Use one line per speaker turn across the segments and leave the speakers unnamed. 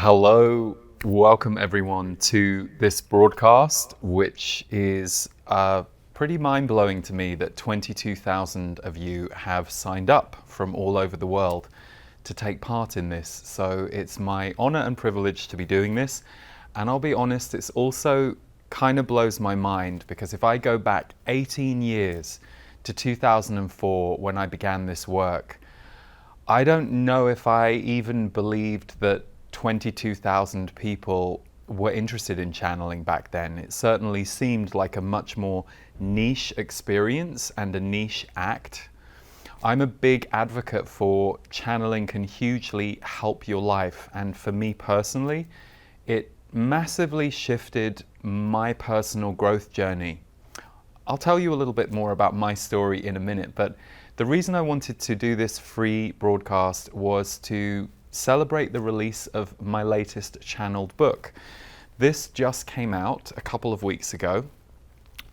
Hello, welcome everyone to this broadcast, which is pretty mind-blowing to me that 22,000 of you have signed up from all over the world to take part in this. So it's my honor and privilege to be doing this. And I'll be honest, it's also kind of blows my mind because if I go back 18 years to 2004 when I began this work, I don't know if I even believed that 22,000 people were interested in channeling back then. It certainly seemed like a much more niche experience and a niche act. I'm a big advocate for channeling can hugely help your life, and for me personally, it massively shifted my personal growth journey. I'll tell you a little bit more about my story in a minute, but the reason I wanted to do this free broadcast was to celebrate the release of my latest channeled book. This just came out a couple of weeks ago,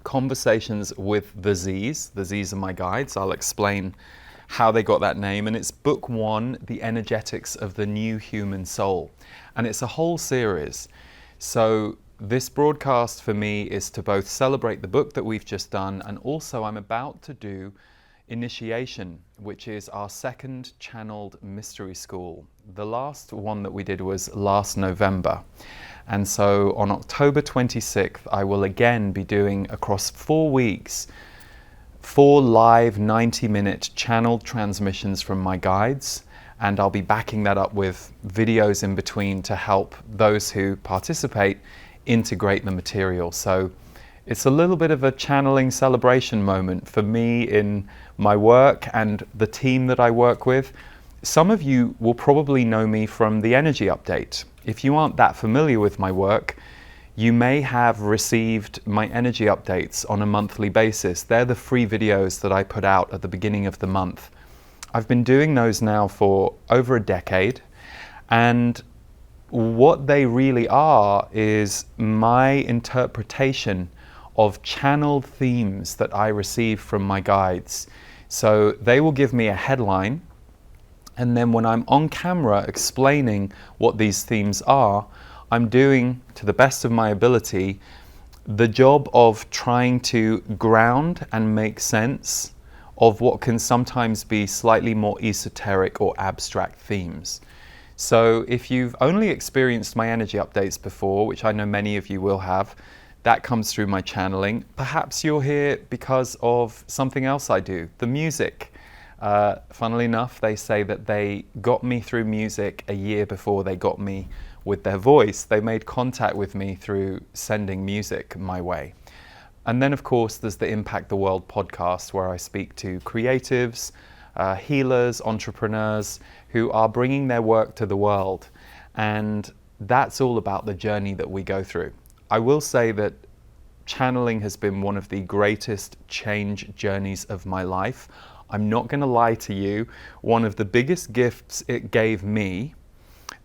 Conversations with the Z's. The Z's are my guides. I'll explain how they got that name. And it's book one, The Energetics of the New Human Soul. And it's a whole series. So this broadcast for me is to both celebrate the book that we've just done, and also I'm about to do Initiation, which is our second channeled mystery school. The last one that we did was last November. And so on October 26th, I will again be doing across 4 weeks, 4 live 90-minute channeled transmissions from my guides. And I'll be backing that up with videos in between to help those who participate integrate the material. So it's a little bit of a channeling celebration moment for me in my work and the team that I work with. Some of you will probably know me from the Energy Update. If you aren't that familiar with my work, you may have received my energy updates on a monthly basis. They're the free videos that I put out at the beginning of the month. I've been doing those now for over a decade, and what they really are is my interpretation of channeled themes that I receive from my guides. So they will give me a headline, and then when I'm on camera explaining what these themes are, I'm doing, to the best of my ability, the job of trying to ground and make sense of what can sometimes be slightly more esoteric or abstract themes. So if you've only experienced my energy updates before, which I know many of you will have, that comes through my channeling. Perhaps you're here because of something else I do, the music. Funnily enough, they say that they got me through music a year before they got me with their voice. They made contact with me through sending music my way. And then of course there's the Impact the World podcast, where I speak to creatives, healers, entrepreneurs who are bringing their work to the world. And that's all about the journey that we go through. I will say that channeling has been one of the greatest change journeys of my life. I'm not going to lie to you. One of the biggest gifts it gave me,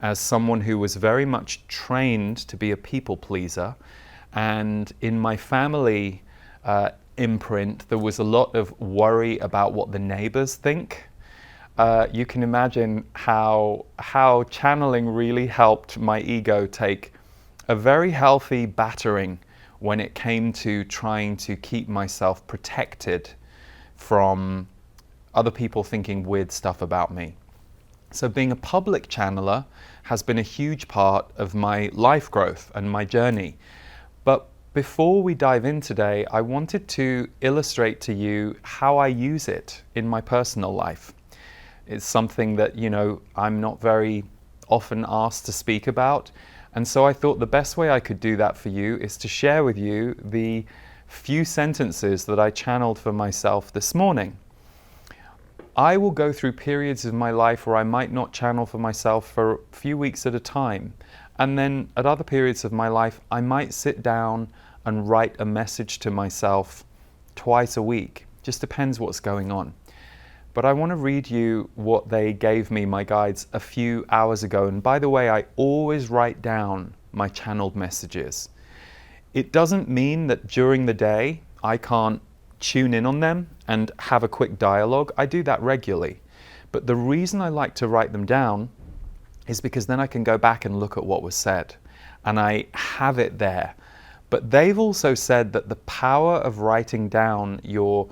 as someone who was very much trained to be a people pleaser, and in my family imprint, there was a lot of worry about what the neighbors think. You can imagine how channeling really helped my ego take a very healthy battering when it came to trying to keep myself protected from other people thinking weird stuff about me. So being a public channeler has been a huge part of my life growth and my journey. But before we dive in today, I wanted to illustrate to you how I use it in my personal life. It's something that, I'm not very often asked to speak about. And so I thought the best way I could do that for you is to share with you the few sentences that I channeled for myself this morning. I will go through periods of my life where I might not channel for myself for a few weeks at a time. And then at other periods of my life, I might sit down and write a message to myself twice a week. Just depends what's going on. But I want to read you what they gave me, my guides, a few hours ago. And by the way, I always write down my channeled messages. It doesn't mean that during the day I can't tune in on them and have a quick dialogue. I do that regularly. But the reason I like to write them down is because then I can go back and look at what was said and I have it there. But they've also said that the power of writing down your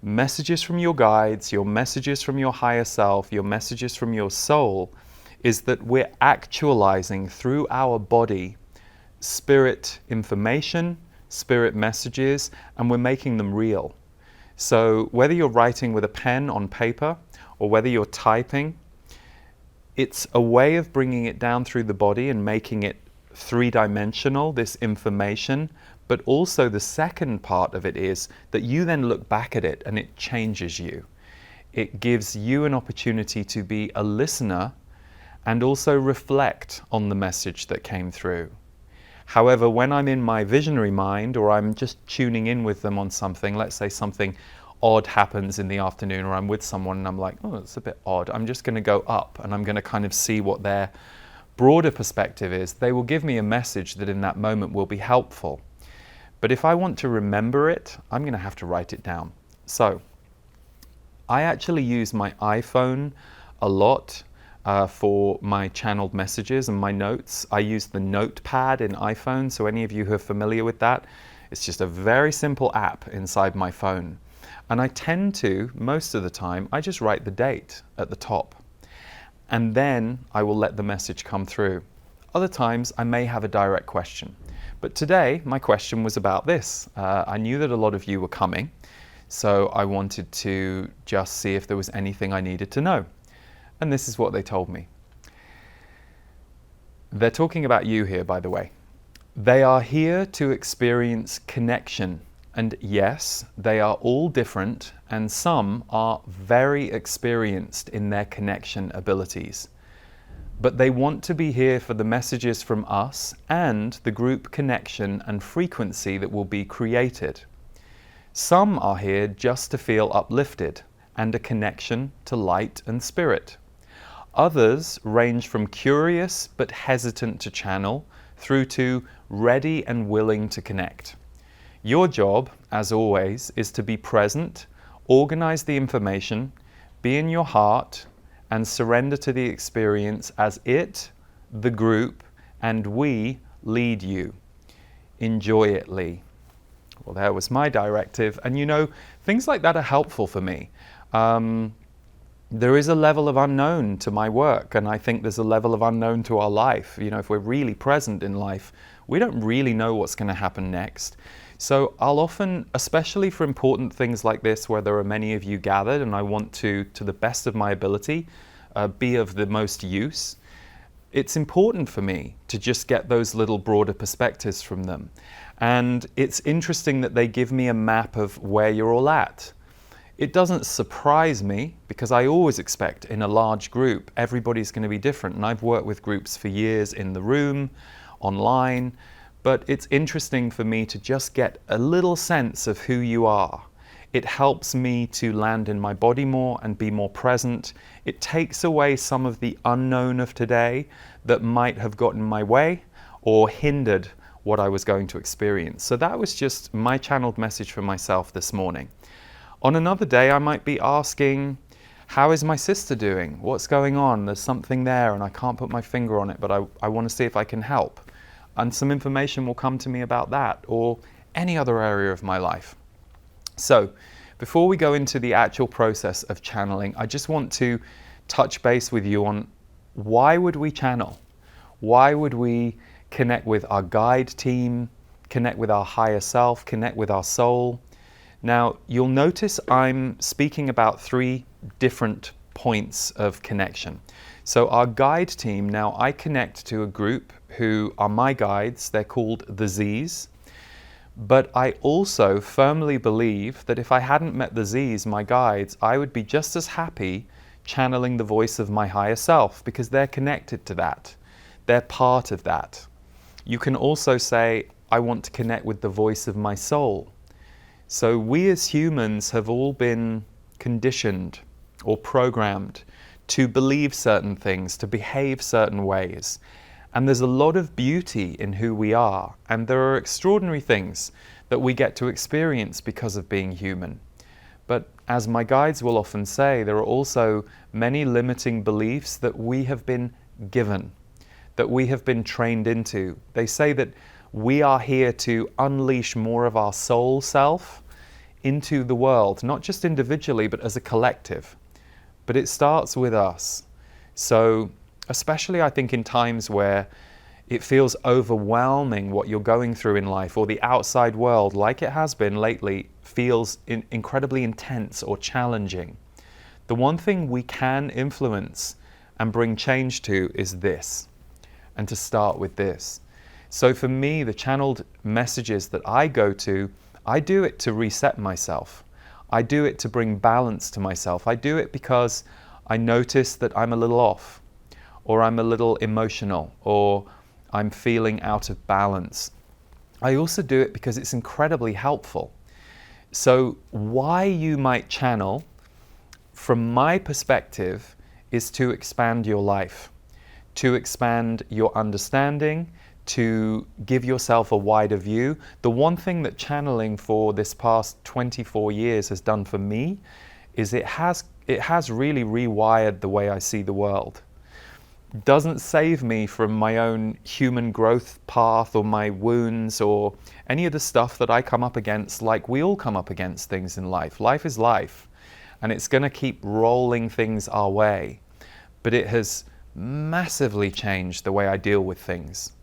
messages from your guides, your messages from your higher self, your messages from your soul, is that we're actualizing through our body spirit information, spirit messages, and we're making them real. So whether you're writing with a pen on paper or whether you're typing, it's a way of bringing it down through the body and making it three-dimensional, this information. But also the second part of it is that you then look back at it and it changes you. It gives you an opportunity to be a listener and also reflect on the message that came through. However, when I'm in my visionary mind or I'm just tuning in with them on something, let's say something odd happens in the afternoon or I'm with someone and I'm like, oh, it's a bit odd. I'm just going to go up and I'm going to kind of see what their broader perspective is. They will give me a message that in that moment will be helpful. But if I want to remember it, I'm going to have to write it down. So I actually use my iPhone a lot for my channeled messages and my notes. I use the notepad in iPhone, so any of you who are familiar with that, it's just a very simple app inside my phone. And I tend to, most of the time, I just write the date at the top. And then I will let the message come through. Other times I may have a direct question. But today my question was about this. I knew that a lot of you were coming, so I wanted to just see if there was anything I needed to know. And this is what they told me. They're talking about you here, by the way. They are here to experience connection. And yes, they are all different, and some are very experienced in their connection abilities. But they want to be here for the messages from us and the group connection and frequency that will be created. Some are here just to feel uplifted and a connection to light and spirit. Others range from curious but hesitant to channel through to ready and willing to connect. Your job, as always, is to be present, organize the information, be in your heart, and surrender to the experience as it, the group, and we lead you. Enjoy it, Lee. Well, that was my directive. And you know, things like that are helpful for me. There is a level of unknown to my work, and I think there's a level of unknown to our life. You know, if we're really present in life, we don't really know what's going to happen next. So I'll often, especially for important things like this, where there are many of you gathered, and I want to the best of my ability, be of the most use, it's important for me to just get those little broader perspectives from them. And it's interesting that they give me a map of where you're all at. It doesn't surprise me because I always expect in a large group, everybody's going to be different. And I've worked with groups for years in the room, online, but it's interesting for me to just get a little sense of who you are. It helps me to land in my body more and be more present. It takes away some of the unknown of today that might have gotten in my way or hindered what I was going to experience. So that was just my channeled message for myself this morning. On another day, I might be asking, how is my sister doing? What's going on? There's something there and I can't put my finger on it, but I want to see if I can help. And some information will come to me about that or any other area of my life. So before we go into the actual process of channeling, I just want to touch base with you on why would we channel? Why would we connect with our guide team, connect with our higher self, connect with our soul? Now, you'll notice I'm speaking about 3 different points of connection. So our guide team, now I connect to a group who are my guides. They're called the Z's. But I also firmly believe that if I hadn't met the Z's, my guides, I would be just as happy channeling the voice of my higher self because they're connected to that. They're part of that. You can also say, I want to connect with the voice of my soul. So we as humans have all been conditioned or programmed to believe certain things, to behave certain ways. And there's a lot of beauty in who we are. And there are extraordinary things that we get to experience because of being human. But as my guides will often say, there are also many limiting beliefs that we have been given, that we have been trained into. They say that we are here to unleash more of our soul self into the world, not just individually, but as a collective. But it starts with us. So, especially I think in times where it feels overwhelming what you're going through in life, or the outside world, like it has been lately, feels incredibly intense or challenging. The one thing we can influence and bring change to is this, and to start with this. So for me, the channeled messages that I go to, I do it to reset myself. I do it to bring balance to myself. I do it because I notice that I'm a little off, or I'm a little emotional, or I'm feeling out of balance. I also do it because it's incredibly helpful. So why you might channel, from my perspective, is to expand your life, to expand your understanding, to give yourself a wider view. The one thing that channeling for this past 24 years has done for me is it has really rewired the way I see the world. Doesn't save me from my own human growth path or my wounds or any of the stuff that I come up against, like we all come up against things in life. Life is life, and it's going to keep rolling things our way. But it has massively changed the way I deal with things.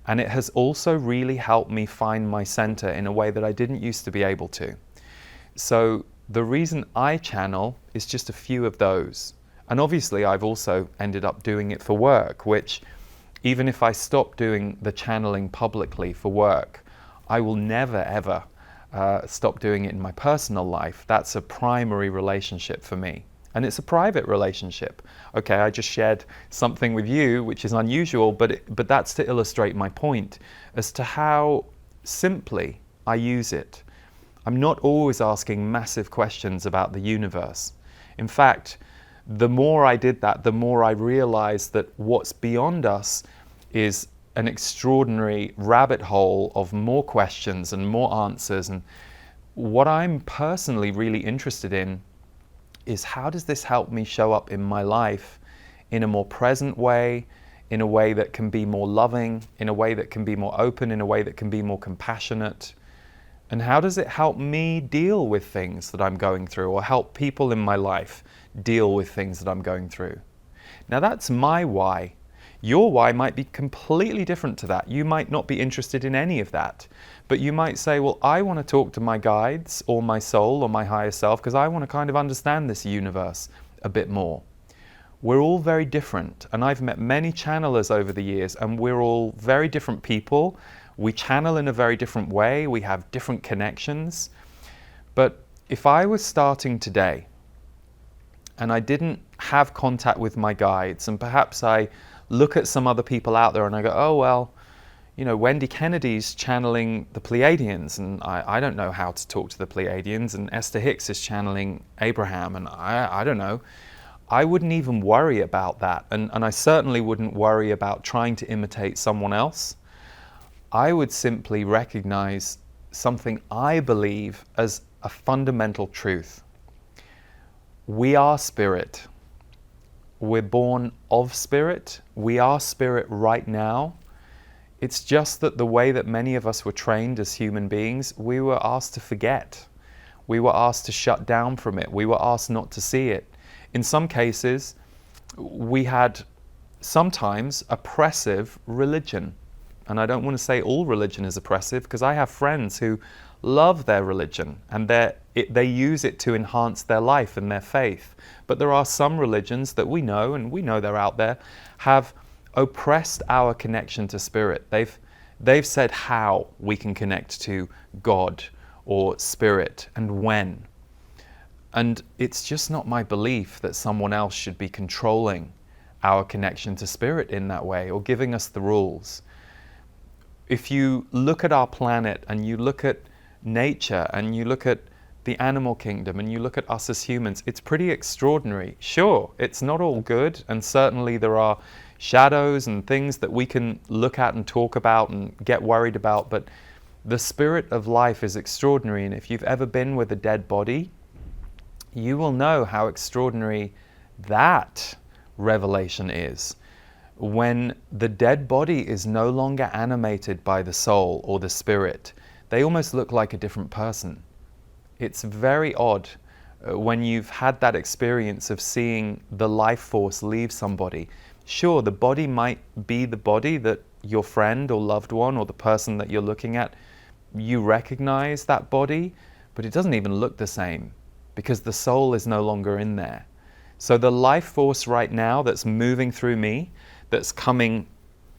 And it has also really helped me find my center in a way that I didn't used to be able to. So the reason I channel is just a few of those. And obviously I've also ended up doing it for work, which even if I stop doing the channeling publicly for work, I will never ever stop doing it in my personal life. That's a primary relationship for me. And it's a private relationship. Okay, I just shared something with you, which is unusual, but that's to illustrate my point as to how simply I use it. I'm not always asking massive questions about the universe. In fact, the more I did that, the more I realized that what's beyond us is an extraordinary rabbit hole of more questions and more answers. And what I'm personally really interested in is, how does this help me show up in my life in a more present way, in a way that can be more loving, in a way that can be more open, in a way that can be more compassionate? And how does it help me deal with things that I'm going through, or help people in my life deal with things that I'm going through? Now that's my why. Your why might be completely different to that. You might not be interested in any of that, but you might say, well, I want to talk to my guides or my soul or my higher self because I want to kind of understand this universe a bit more. We're all very different, and I've met many channelers over the years, and we're all very different people. We channel in a very different way. We have different connections. But if I was starting today and I didn't have contact with my guides, and perhaps I look at some other people out there and I go, oh, well, you know, Wendy Kennedy's channeling the Pleiadians, and I don't know how to talk to the Pleiadians, and Esther Hicks is channeling Abraham, and I don't know. I wouldn't even worry about that, and I certainly wouldn't worry about trying to imitate someone else. I would simply recognize something I believe as a fundamental truth. We are spirit. We're born of spirit. We are spirit right now. It's just that the way that many of us were trained as human beings, we were asked to forget. We were asked to shut down from it. We were asked not to see it. In some cases, we had sometimes oppressive religion. And I don't want to say all religion is oppressive, because I have friends who love their religion and they use it to enhance their life and their faith. But there are some religions that we know, and we know they're out there, have oppressed our connection to spirit. They've said how we can connect to God or spirit and when. And it's just not my belief that someone else should be controlling our connection to spirit in that way, or giving us the rules. If you look at our planet and you look at nature and you look at the animal kingdom and you look at us as humans, it's pretty extraordinary. Sure, it's not all good, and certainly there are shadows and things that we can look at and talk about and get worried about, but the spirit of life is extraordinary. And if you've ever been with a dead body, you will know how extraordinary that revelation is. When the dead body is no longer animated by the soul or the spirit, they almost look like a different person. It's very odd when you've had that experience of seeing the life force leave somebody. Sure, the body might be the body that your friend or loved one or the person that you're looking at, you recognize that body, but it doesn't even look the same because the soul is no longer in there. So the life force right now that's moving through me, that's coming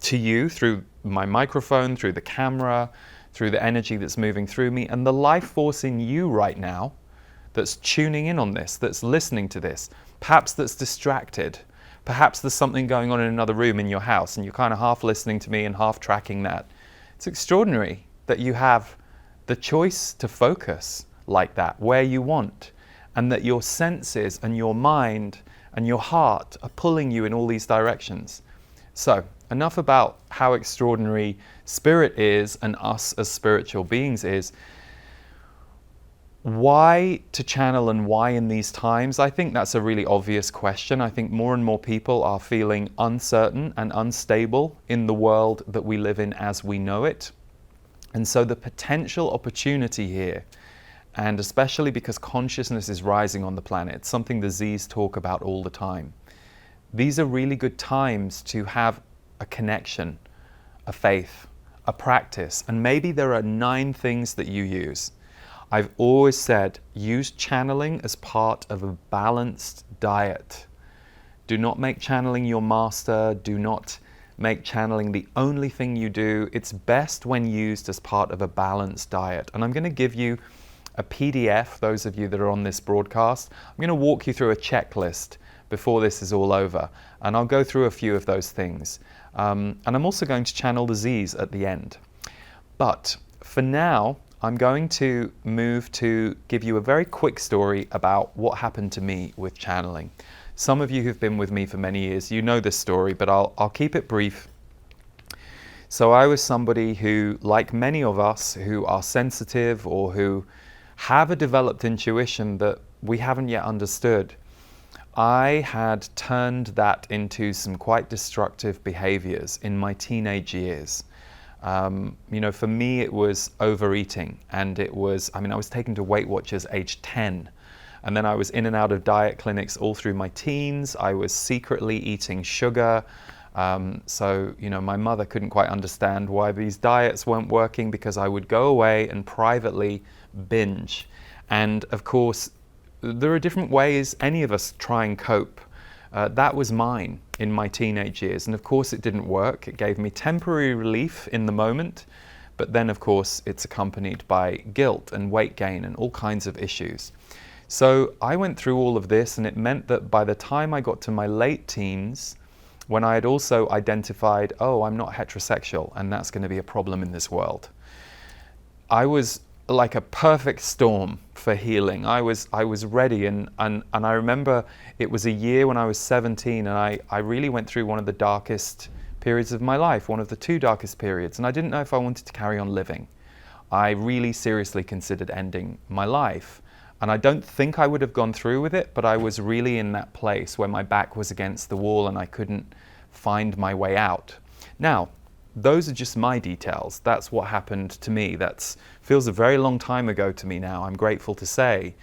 to you through my microphone, through the camera, through the energy that's moving through me, and the life force in you right now that's tuning in on this, that's listening to this, perhaps that's distracted, perhaps there's something going on in another room in your house and you're kind of half listening to me and half tracking that. It's extraordinary that you have the choice to focus like that where you want, and that your senses and your mind and your heart are pulling you in all these directions. So, enough about how extraordinary spirit is and us as spiritual beings is. Why to channel and why in these times? I think that's a really obvious question. I think more and more people are feeling uncertain and unstable in the world that we live in as we know it. And so the potential opportunity here, and especially because consciousness is rising on the planet, it's something the Z's talk about all the time. These are really good times to have a connection, a faith, a practice, and maybe there are 9 things that you use. I've always said, use channeling as part of a balanced diet. Do not make channeling your master. Do not make channeling the only thing you do. It's best when used as part of a balanced diet. And I'm going to give you a PDF, those of you that are on this broadcast. I'm going to walk you through a checklist before this is all over, and I'll go through a few of those things. And I'm also going to channel the Z's at the end. But for now, I'm going to move to give you a very quick story about what happened to me with channeling. Some of you who've been with me for many years, you know this story, but I'll keep it brief. So I was somebody who, like many of us who are sensitive or who have a developed intuition that we haven't yet understood, I had turned that into some quite destructive behaviors in my teenage years. For me, it was overeating, and I was taken to Weight Watchers age 10. And then I was in and out of diet clinics all through my teens. I was secretly eating sugar. My mother couldn't quite understand why these diets weren't working, because I would go away and privately binge. And of course, there are different ways any of us try and cope. That was mine in my teenage years. And of course, it didn't work. It gave me temporary relief in the moment. But then, of course, it's accompanied by guilt and weight gain and all kinds of issues. So I went through all of this, and it meant that by the time I got to my late teens, when I had also identified, I'm not heterosexual, and that's going to be a problem in this world, I was like a perfect storm for healing. I was ready, and I remember it was a year when I was 17, and I really went through one of the darkest periods of my life, one of the 2 darkest periods, and I didn't know if I wanted to carry on living. I really seriously considered ending my life. And I don't think I would have gone through with it, but I was really in that place where my back was against the wall and I couldn't find my way out. Now, those are just my details. That's what happened to me. That feels a very long time ago to me now, I'm grateful to say.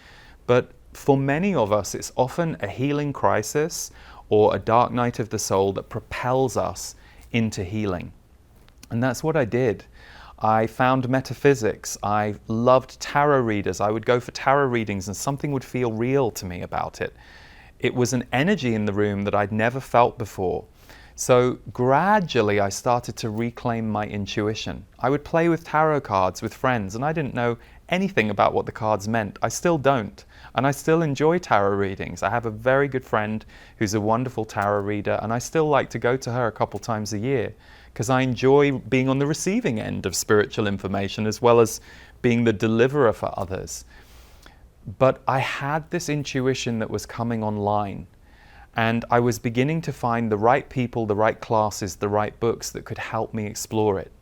But for many of us, it's often a healing crisis or a dark night of the soul that propels us into healing. And that's what I did. I found metaphysics. I loved tarot readers. I would go for tarot readings and something would feel real to me about it. It was an energy in the room that I'd never felt before. So gradually I started to reclaim my intuition. I would play with tarot cards with friends, and I didn't know anything about what the cards meant. I still don't. And I still enjoy tarot readings. I have a very good friend who's a wonderful tarot reader, and I still like to go to her a couple times a year, because I enjoy being on the receiving end of spiritual information as well as being the deliverer for others. But I had this intuition that was coming online, and I was beginning to find the right people, the right classes, the right books that could help me explore it.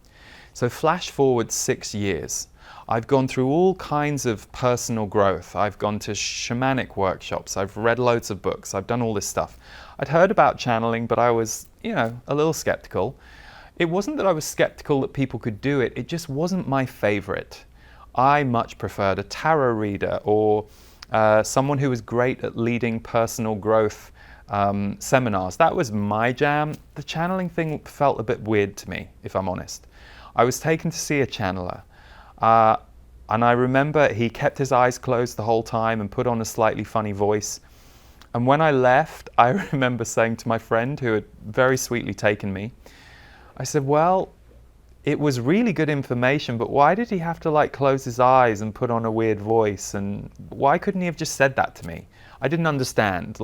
So flash forward 6 years. I've gone through all kinds of personal growth. I've gone to shamanic workshops. I've read loads of books. I've done all this stuff. I'd heard about channeling, but I was, a little skeptical. It wasn't that I was skeptical that people could do it. It just wasn't my favorite. I much preferred a tarot reader or someone who was great at leading personal growth seminars. That was my jam. The channeling thing felt a bit weird to me, if I'm honest. I was taken to see a channeler, and I remember he kept his eyes closed the whole time and put on a slightly funny voice. And when I left, I remember saying to my friend, who had very sweetly taken me, I said, well, it was really good information, but why did he have to close his eyes and put on a weird voice? And why couldn't he have just said that to me? I didn't understand.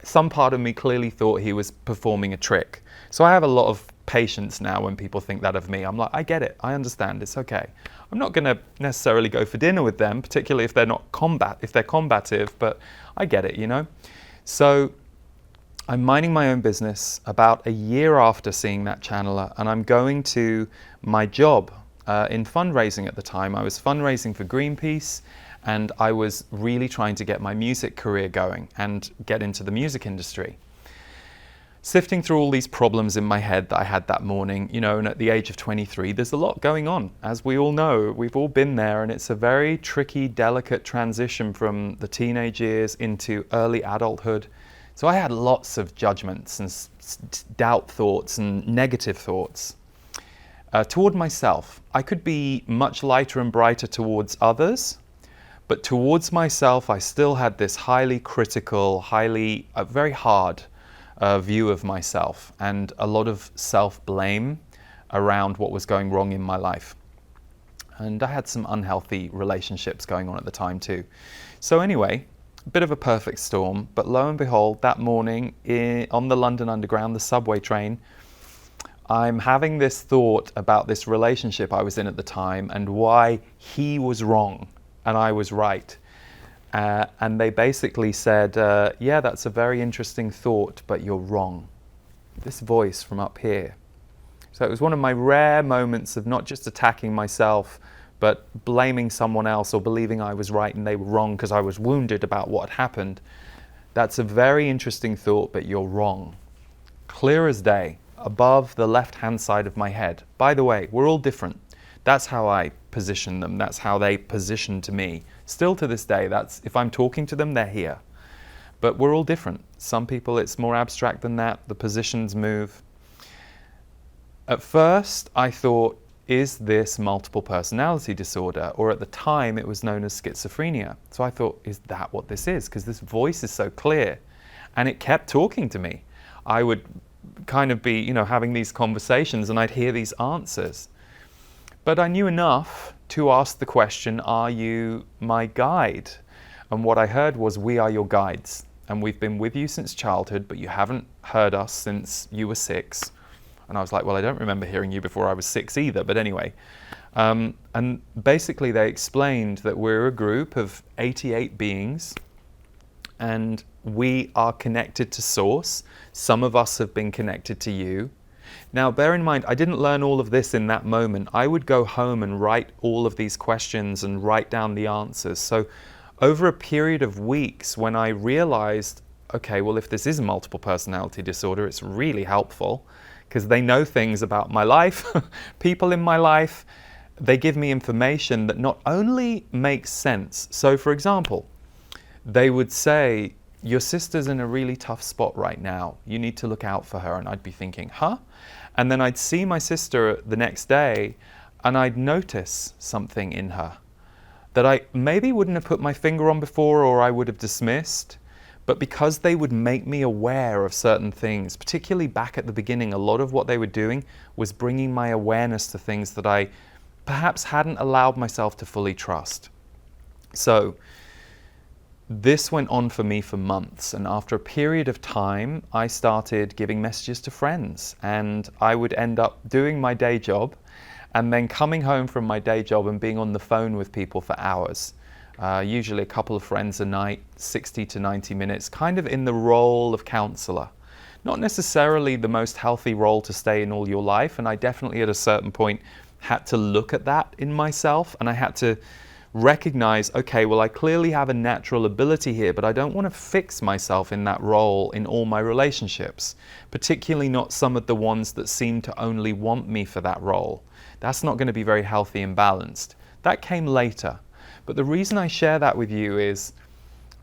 Some part of me clearly thought he was performing a trick. So I have a lot of patience now when people think that of me. I'm like, I get it. I understand. It's okay. I'm not going to necessarily go for dinner with them, particularly if they're combative, but I get it, So I'm minding my own business about a year after seeing that channeler, and I'm going to my job in fundraising at the time. I was fundraising for Greenpeace, and I was really trying to get my music career going and get into the music industry. Sifting through all these problems in my head that I had that morning, and at the age of 23, there's a lot going on. As we all know, we've all been there, and it's a very tricky, delicate transition from the teenage years into early adulthood. So I had lots of judgments and doubt thoughts and negative thoughts. Toward myself, I could be much lighter and brighter towards others, but towards myself, I still had this highly critical, very hard view of myself, and a lot of self-blame around what was going wrong in my life. And I had some unhealthy relationships going on at the time too. So anyway, a bit of a perfect storm, but lo and behold, that morning on the London Underground, the subway train, I'm having this thought about this relationship I was in at the time and why he was wrong and I was right. And they basically said, yeah, that's a very interesting thought, but you're wrong. This voice from up here. So it was one of my rare moments of not just attacking myself, but blaming someone else or believing I was right and they were wrong because I was wounded about what had happened. That's a very interesting thought, but you're wrong. Clear as day, above the left-hand side of my head. By the way, we're all different. That's how I position them. That's how they position to me. Still to this day, that's if I'm talking to them, they're here. But we're all different. Some people, it's more abstract than that. The positions move. At first, I thought, is this multiple personality disorder? Or at the time, it was known as schizophrenia. So I thought, is that what this is? Because this voice is so clear. And it kept talking to me. I would kind of be, having these conversations and I'd hear these answers. But I knew enough to ask the question, are you my guide? And what I heard was, we are your guides. And we've been with you since childhood, but you haven't heard us since you were 6. And I was like, well, I don't remember hearing you before I was 6 either, but anyway. And basically they explained that we're a group of 88 beings and we are connected to Source. Some of us have been connected to you. Now, bear in mind, I didn't learn all of this in that moment. I would go home and write all of these questions and write down the answers. So over a period of weeks, when I realized, okay, well, if this is a multiple personality disorder, it's really helpful because they know things about my life, people in my life. They give me information that not only makes sense. So for example, they would say, your sister's in a really tough spot right now. You need to look out for her. And I'd be thinking, huh? And then I'd see my sister the next day and I'd notice something in her that I maybe wouldn't have put my finger on before or I would have dismissed. But because they would make me aware of certain things, particularly back at the beginning, a lot of what they were doing was bringing my awareness to things that I perhaps hadn't allowed myself to fully trust. So this went on for me for months, and after a period of time, I started giving messages to friends, and I would end up doing my day job and then coming home from my day job and being on the phone with people for hours. Usually a couple of friends a night, 60 to 90 minutes, kind of in the role of counselor. Not necessarily the most healthy role to stay in all your life, and I definitely at a certain point had to look at that in myself, and I had to recognize, okay, well, I clearly have a natural ability here, but I don't want to fix myself in that role in all my relationships, particularly not some of the ones that seem to only want me for that role. That's not going to be very healthy and balanced. That came later. But the reason I share that with you is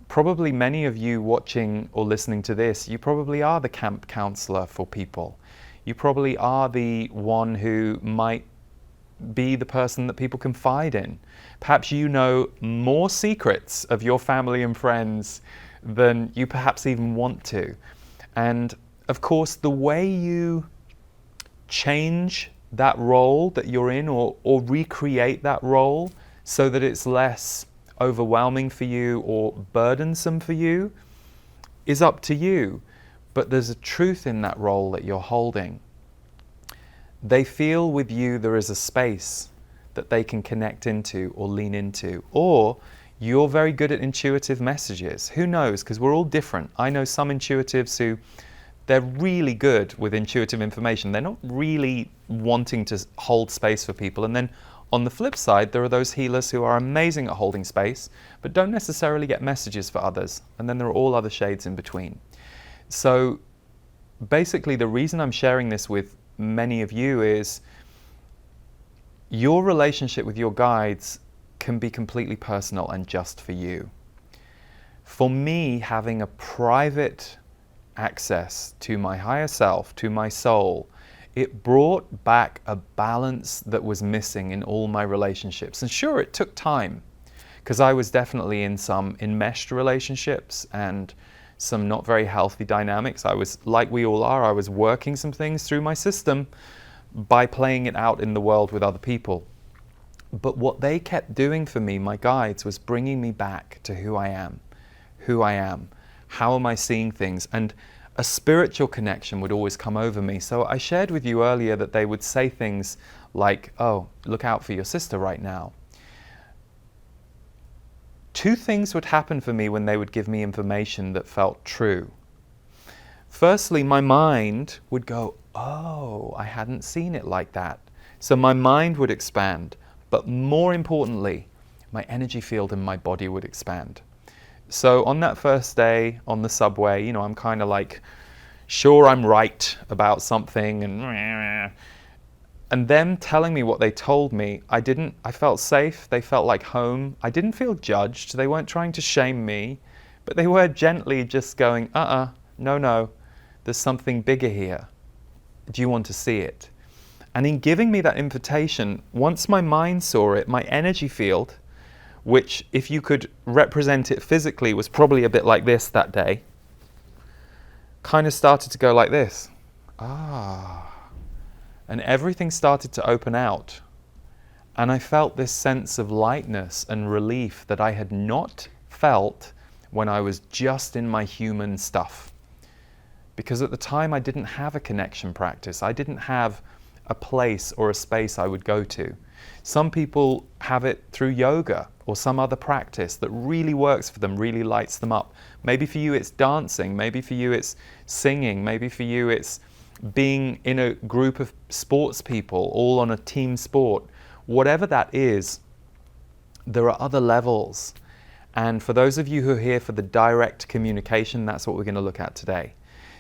probably many of you watching or listening to this, you probably are the camp counselor for people. You probably are the one who might be the person that people confide in. Perhaps you know more secrets of your family and friends than you perhaps even want to. And of course, the way you change that role that you're in, or recreate that role so that it's less overwhelming for you or burdensome for you, is up to you. But there's a truth in that role that you're holding. They feel with you there is a space that they can connect into or lean into. Or you're very good at intuitive messages. Who knows? Because we're all different. I know some intuitives who, they're really good with intuitive information. They're not really wanting to hold space for people. And then on the flip side, there are those healers who are amazing at holding space, but don't necessarily get messages for others. And then there are all other shades in between. So basically, the reason I'm sharing this with many of you is your relationship with your guides can be completely personal and just for you. For me, having a private access to my higher self, to my soul, it brought back a balance that was missing in all my relationships. And sure, it took time, because I was definitely in some enmeshed relationships and some not very healthy dynamics. I was, like we all are, I was working some things through my system by playing it out in the world with other people. But what they kept doing for me, my guides, was bringing me back to who I am, how am I seeing things, and a spiritual connection would always come over me. So I shared with you earlier that they would say things like, oh, look out for your sister right now. Two things would happen for me when they would give me information that felt true. Firstly, my mind would go, oh, I hadn't seen it like that. So my mind would expand, but more importantly, my energy field in my body would expand. So on that first day on the subway, I'm kind of like, sure, I'm right about something, and them telling me what they told me, I felt safe. They felt like home. I didn't feel judged. They weren't trying to shame me, but they were gently just going, no, there's something bigger here. Do you want to see it? And in giving me that invitation, once my mind saw it, my energy field, which if you could represent it physically was probably a bit like this that day, kind of started to go like this. And everything started to open out. And I felt this sense of lightness and relief that I had not felt when I was just in my human stuff. Because at the time I didn't have a connection practice. I didn't have a place or a space I would go to. Some people have it through yoga or some other practice that really works for them, really lights them up. Maybe for you it's dancing, maybe for you it's singing, maybe for you it's being in a group of sports people, all on a team sport. Whatever that is, there are other levels. And for those of you who are here for the direct communication, that's what we're going to look at today.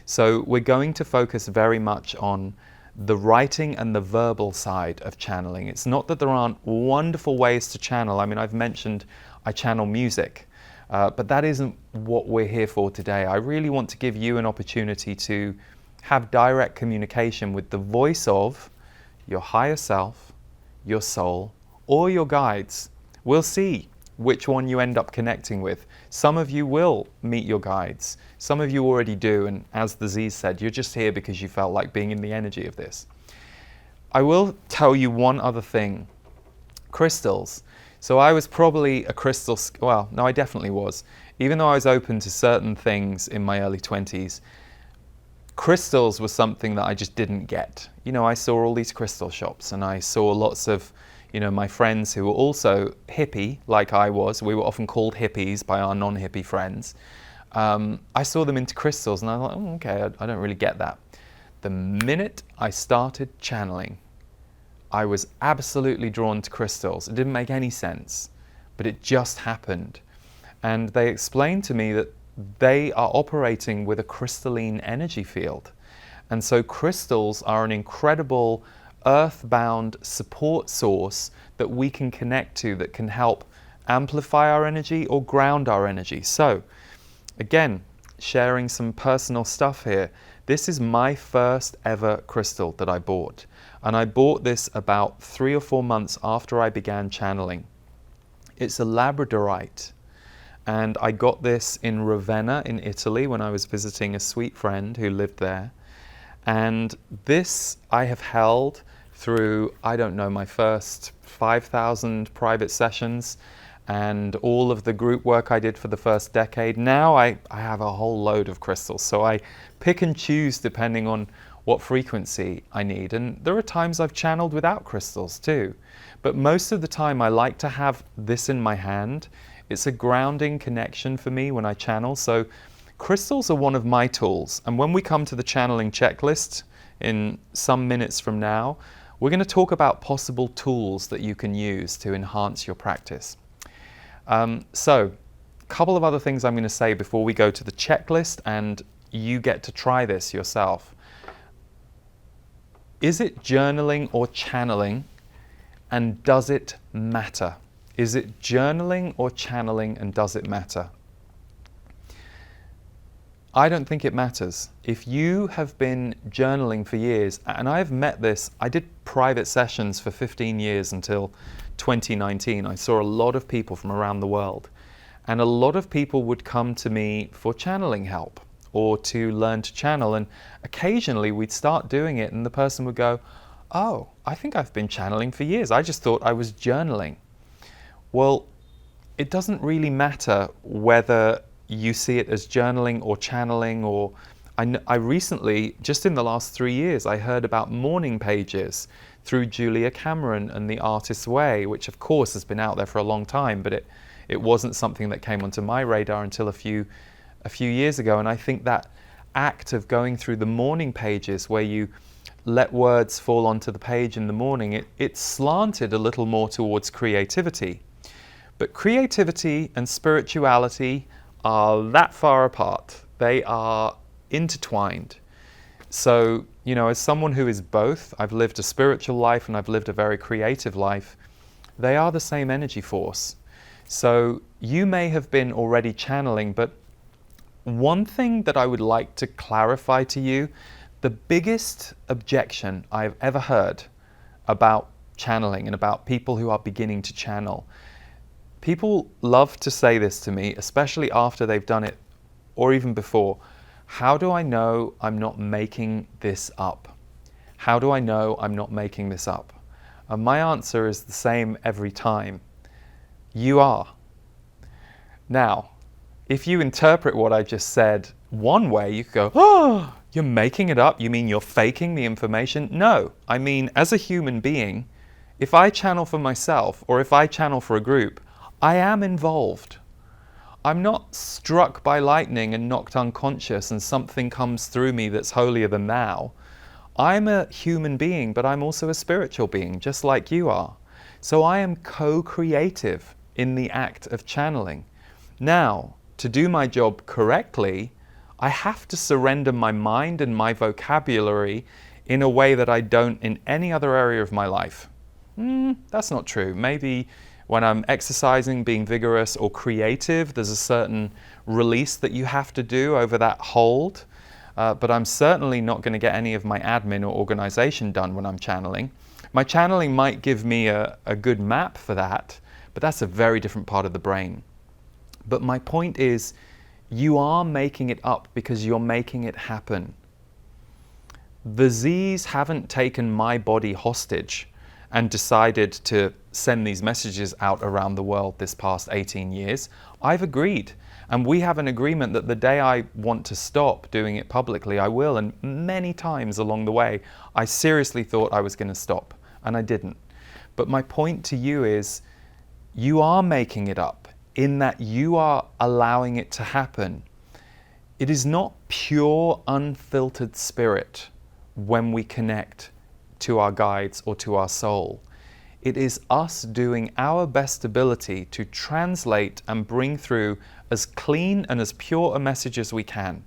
So we're going to focus very much on the writing and the verbal side of channeling. It's not that there aren't wonderful ways to channel. I mean, I've mentioned I channel music, but that isn't what we're here for today. I really want to give you an opportunity to have direct communication with the voice of your higher self, your soul, or your guides. We'll see which one you end up connecting with. Some of you will meet your guides. Some of you already do, and as the Z's said, you're just here because you felt like being in the energy of this. I will tell you one other thing. Crystals. So I was probably a crystal, well, no, I definitely was. Even though I was open to certain things in my early 20s, crystals was something that I just didn't get. I saw all these crystal shops and I saw lots of, my friends who were also hippie, like I was. We were often called hippies by our non-hippie friends. I saw them into crystals and I was like, oh, okay, I don't really get that. The minute I started channeling, I was absolutely drawn to crystals. It didn't make any sense, but it just happened. And they explained to me that they are operating with a crystalline energy field. And so crystals are an incredible earthbound support source that we can connect to, that can help amplify our energy or ground our energy. So again, sharing some personal stuff here. This is my first ever crystal that I bought. And I bought this about 3 or 4 months after I began channeling. It's a labradorite. And I got this in Ravenna in Italy when I was visiting a sweet friend who lived there. And this I have held through, I don't know, my first 5,000 private sessions and all of the group work I did for the first decade. Now I have a whole load of crystals, so I pick and choose depending on what frequency I need. And there are times I've channeled without crystals too. But most of the time I like to have this in my hand. It's a grounding connection for me when I channel. So crystals are one of my tools. And when we come to the channeling checklist in some minutes from now, we're going to talk about possible tools that you can use to enhance your practice. So a couple of other things I'm going to say before we go to the checklist and you get to try this yourself. Is it journaling or channeling, and does it matter? Is it journaling or channeling, and does it matter? I don't think it matters. If you have been journaling for years, and I've met this, I did private sessions for 15 years until 2019. I saw a lot of people from around the world, and a lot of people would come to me for channeling help or to learn to channel, and occasionally we'd start doing it and the person would go, "Oh, I think I've been channeling for years. I just thought I was journaling." Well, it doesn't really matter whether you see it as journaling or channeling, or I recently, just in the last 3 years, I heard about morning pages through Julia Cameron and The Artist's Way, which of course has been out there for a long time, but it wasn't something that came onto my radar until a few years ago. And I think that act of going through the morning pages where you let words fall onto the page in the morning, it slanted a little more towards creativity. But creativity and spirituality are that far apart. They are intertwined. So, as someone who is both, I've lived a spiritual life and I've lived a very creative life, they are the same energy force. So you may have been already channeling, but one thing that I would like to clarify to you, the biggest objection I've ever heard about channeling and about people who are beginning to channel, people love to say this to me, especially after they've done it or even before. How do I know I'm not making this up? How do I know I'm not making this up? And my answer is the same every time. You are. Now, if you interpret what I just said one way, you could go, "Oh, you're making it up? You mean you're faking the information?" No, I mean, as a human being, if I channel for myself or if I channel for a group, I am involved. I'm not struck by lightning and knocked unconscious and something comes through me that's holier than thou. I'm a human being, but I'm also a spiritual being, just like you are. So I am co-creative in the act of channeling. Now, to do my job correctly, I have to surrender my mind and my vocabulary in a way that I don't in any other area of my life. That's not true. Maybe when I'm exercising, being vigorous or creative, there's a certain release that you have to do over that hold. But I'm certainly not going to get any of my admin or organization done when I'm channeling. My channeling might give me a good map for that, but that's a very different part of the brain. But my point is, you are making it up because you're making it happen. The Z's haven't taken my body hostage and decided to send these messages out around the world this past 18 years. I've agreed. And we have an agreement that the day I want to stop doing it publicly, I will. And many times along the way, I seriously thought I was going to stop, and I didn't. But my point to you is, you are making it up in that you are allowing it to happen. It is not pure, unfiltered spirit when we connect to our guides or to our soul. It is us doing our best ability to translate and bring through as clean and as pure a message as we can.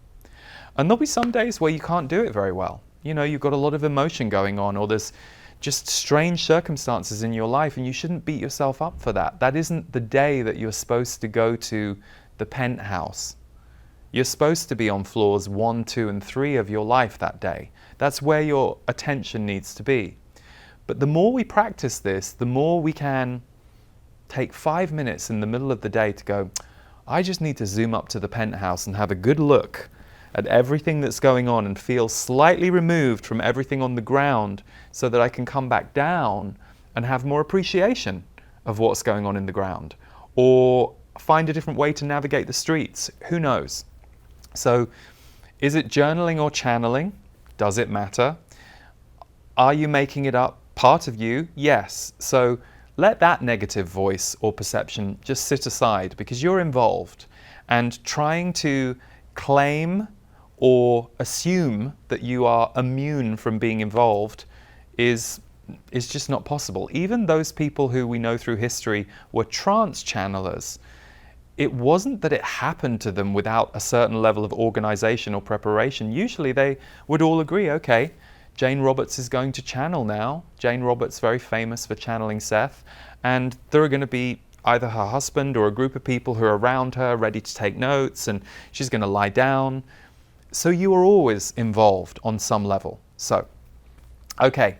And there'll be some days where you can't do it very well. You know, you've got a lot of emotion going on, or there's just strange circumstances in your life, and you shouldn't beat yourself up for that. That isn't the day that you're supposed to go to the penthouse. You're supposed to be on floors 1, 2, and 3 of your life that day. That's where your attention needs to be. But the more we practice this, the more we can take 5 minutes in the middle of the day to go, I just need to zoom up to the penthouse and have a good look at everything that's going on and feel slightly removed from everything on the ground so that I can come back down and have more appreciation of what's going on in the ground, or find a different way to navigate the streets. Who knows? So is it journaling or channeling? Does it matter? Are you making it up? Part of you? Yes. So let that negative voice or perception just sit aside, because you're involved, and trying to claim or assume that you are immune from being involved is just not possible. Even those people who we know through history were trance channelers, it wasn't that it happened to them without a certain level of organization or preparation. Usually they would all agree, okay, Jane Roberts is going to channel now. Jane Roberts, very famous for channeling Seth, and there are going to be either her husband or a group of people who are around her ready to take notes, and she's going to lie down. So you are always involved on some level. So, okay,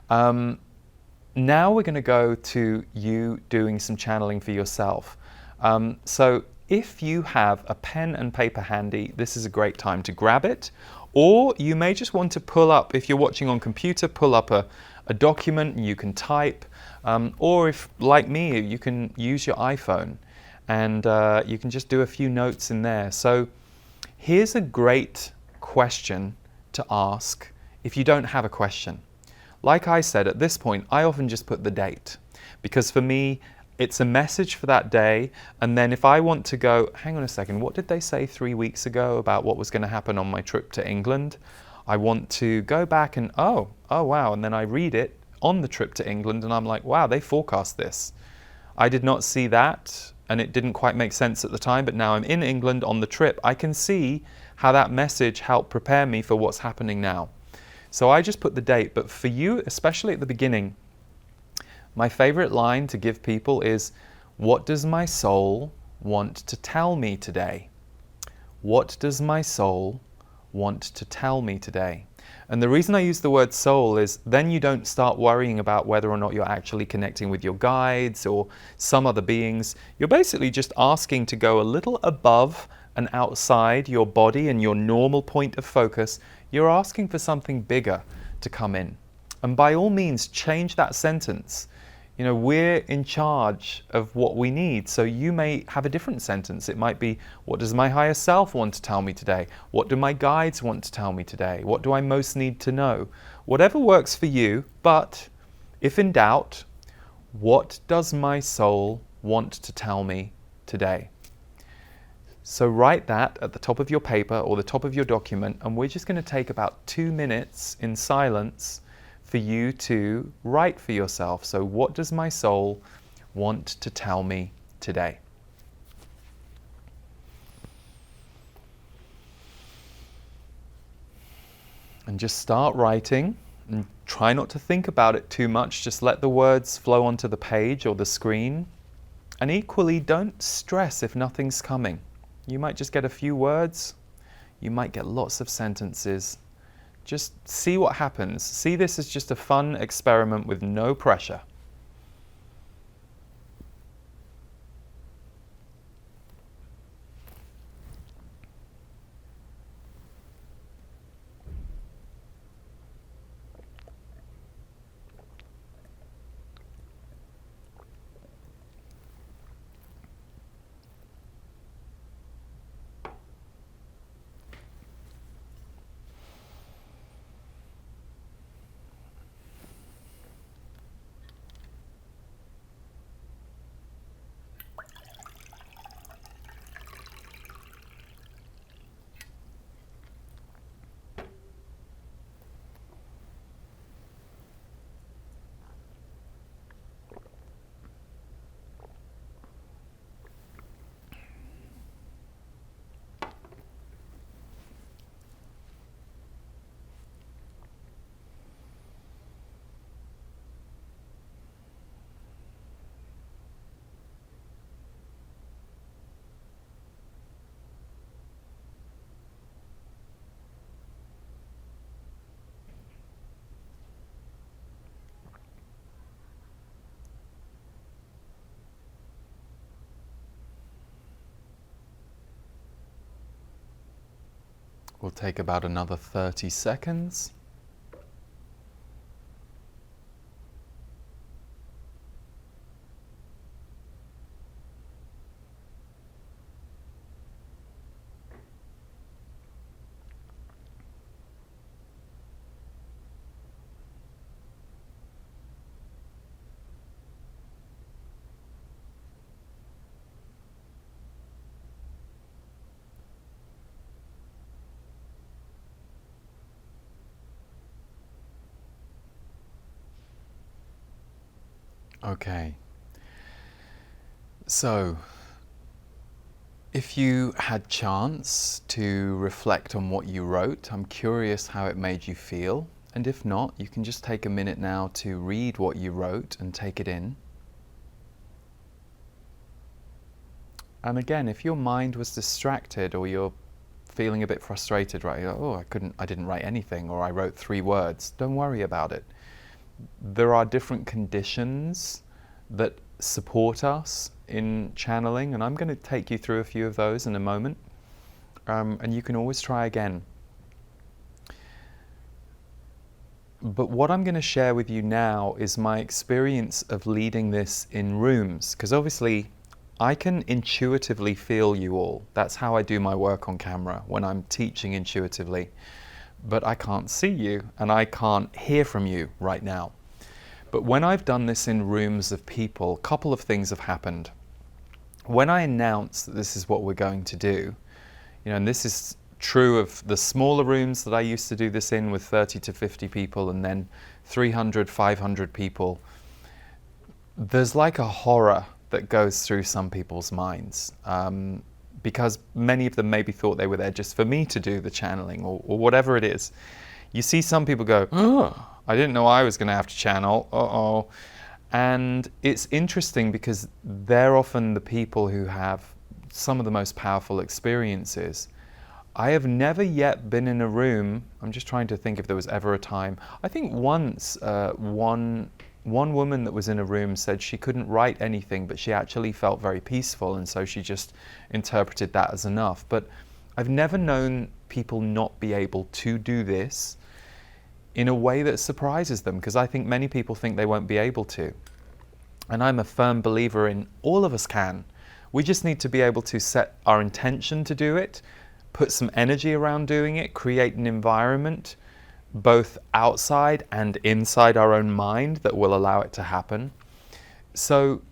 now we're going to go to you doing some channeling for yourself. So if you have a pen and paper handy, this is a great time to grab it. Or you may just want to pull up, if you're watching on computer, pull up a document and you can type. Or if, like me, you can use your iPhone and you can just do a few notes in there. So here's a great question to ask if you don't have a question. Like I said, at this point, I often just put the date, because for me, it's a message for that day. And then if I want to go, hang on a second, what did they say 3 weeks ago about what was going to happen on my trip to England? I want to go back and, oh wow. And then I read it on the trip to England and I'm like, wow, they forecast this. I did not see that, and it didn't quite make sense at the time, but now I'm in England on the trip. I can see how that message helped prepare me for what's happening now. So I just put the date, but for you, especially at the beginning, my favorite line to give people is, what does my soul want to tell me today? What does my soul want to tell me today? And the reason I use the word soul is then you don't start worrying about whether or not you're actually connecting with your guides or some other beings. You're basically just asking to go a little above and outside your body and your normal point of focus. You're asking for something bigger to come in. And by all means, change that sentence. You know, we're in charge of what we need. So you may have a different sentence. It might be, what does my higher self want to tell me today? What do my guides want to tell me today? What do I most need to know? Whatever works for you, but if in doubt, what does my soul want to tell me today? So write that at the top of your paper or the top of your document, and we're just going to take about 2 minutes in silence for you to write for yourself. So what does my soul want to tell me today? And just start writing, and try not to think about it too much. Just let the words flow onto the page or the screen. And equally, don't stress if nothing's coming. You might just get a few words. You might get lots of sentences. Just see what happens. See this as just a fun experiment with no pressure. We'll take about another 30 seconds. Okay. So, if you had chance to reflect on what you wrote, I'm curious how it made you feel. And if not, you can just take a minute now to read what you wrote and take it in. And again, if your mind was distracted or you're feeling a bit frustrated, right? Oh, I didn't write anything, or I wrote 3 words. Don't worry about it. There are different conditions that support us in channeling, and I'm going to take you through a few of those in a moment. And you can always try again. But what I'm going to share with you now is my experience of leading this in rooms, because obviously I can intuitively feel you all. That's how I do my work on camera, when I'm teaching intuitively. But I can't see you and I can't hear from you right now. But when I've done this in rooms of people, a couple of things have happened. When I announce that this is what we're going to do, and this is true of the smaller rooms that I used to do this in with 30 to 50 people, and then 300, 500 people, there's like a horror that goes through some people's minds, because many of them maybe thought they were there just for me to do the channeling or whatever it is. You see some people go, oh, I didn't know I was going to have to channel, uh-oh. And it's interesting because they're often the people who have some of the most powerful experiences. I have never yet been in a room, I'm just trying to think if there was ever a time. I think once one woman that was in a room said she couldn't write anything, but she actually felt very peaceful, and so she just interpreted that as enough. But I've never known people not be able to do this in a way that surprises them, because I think many people think they won't be able to. And I'm a firm believer in all of us can. We just need to be able to set our intention to do it, put some energy around doing it, create an environment both outside and inside our own mind that will allow it to happen. So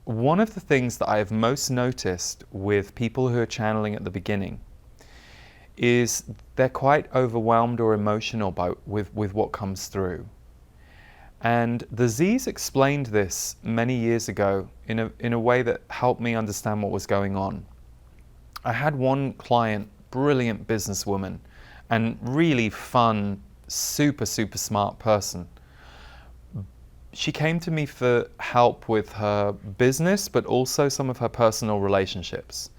one of the things that I have most noticed with people who are channeling at the beginning is they're quite overwhelmed or emotional with what comes through. And the Z's explained this many years ago in a way that helped me understand what was going on. I had one client, brilliant businesswoman, and really fun, super, super smart person. She came to me for help with her business, but also some of her personal relationships.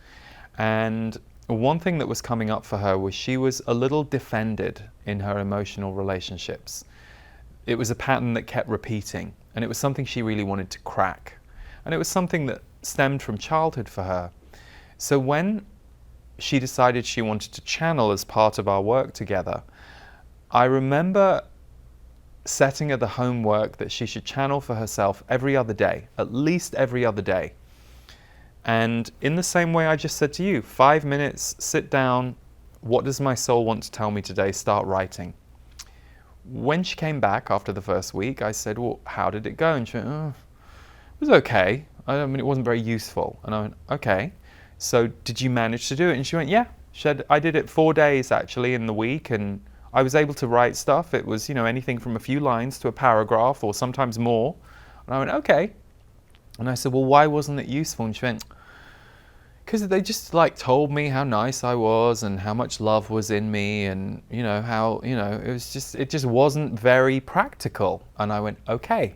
And one thing that was coming up for her was she was a little defended in her emotional relationships. It was a pattern that kept repeating, and it was something she really wanted to crack. And it was something that stemmed from childhood for her. So when she decided she wanted to channel as part of our work together, I remember setting her the homework that she should channel for herself every other day, at least every other day. And in the same way I just said to you, 5 minutes, sit down, what does my soul want to tell me today? Start writing. When she came back after the first week, I said, well, how did it go? And she went, oh, it was okay. I mean, it wasn't very useful. And I went, okay. So did you manage to do it? And she went, yeah. She said, I did it 4 days actually in the week, and I was able to write stuff. It was, anything from a few lines to a paragraph or sometimes more. And I went, okay. And I said, well, why wasn't it useful? And she went, because they just told me how nice I was and how much love was in me, and how it just wasn't very practical. And I went, okay.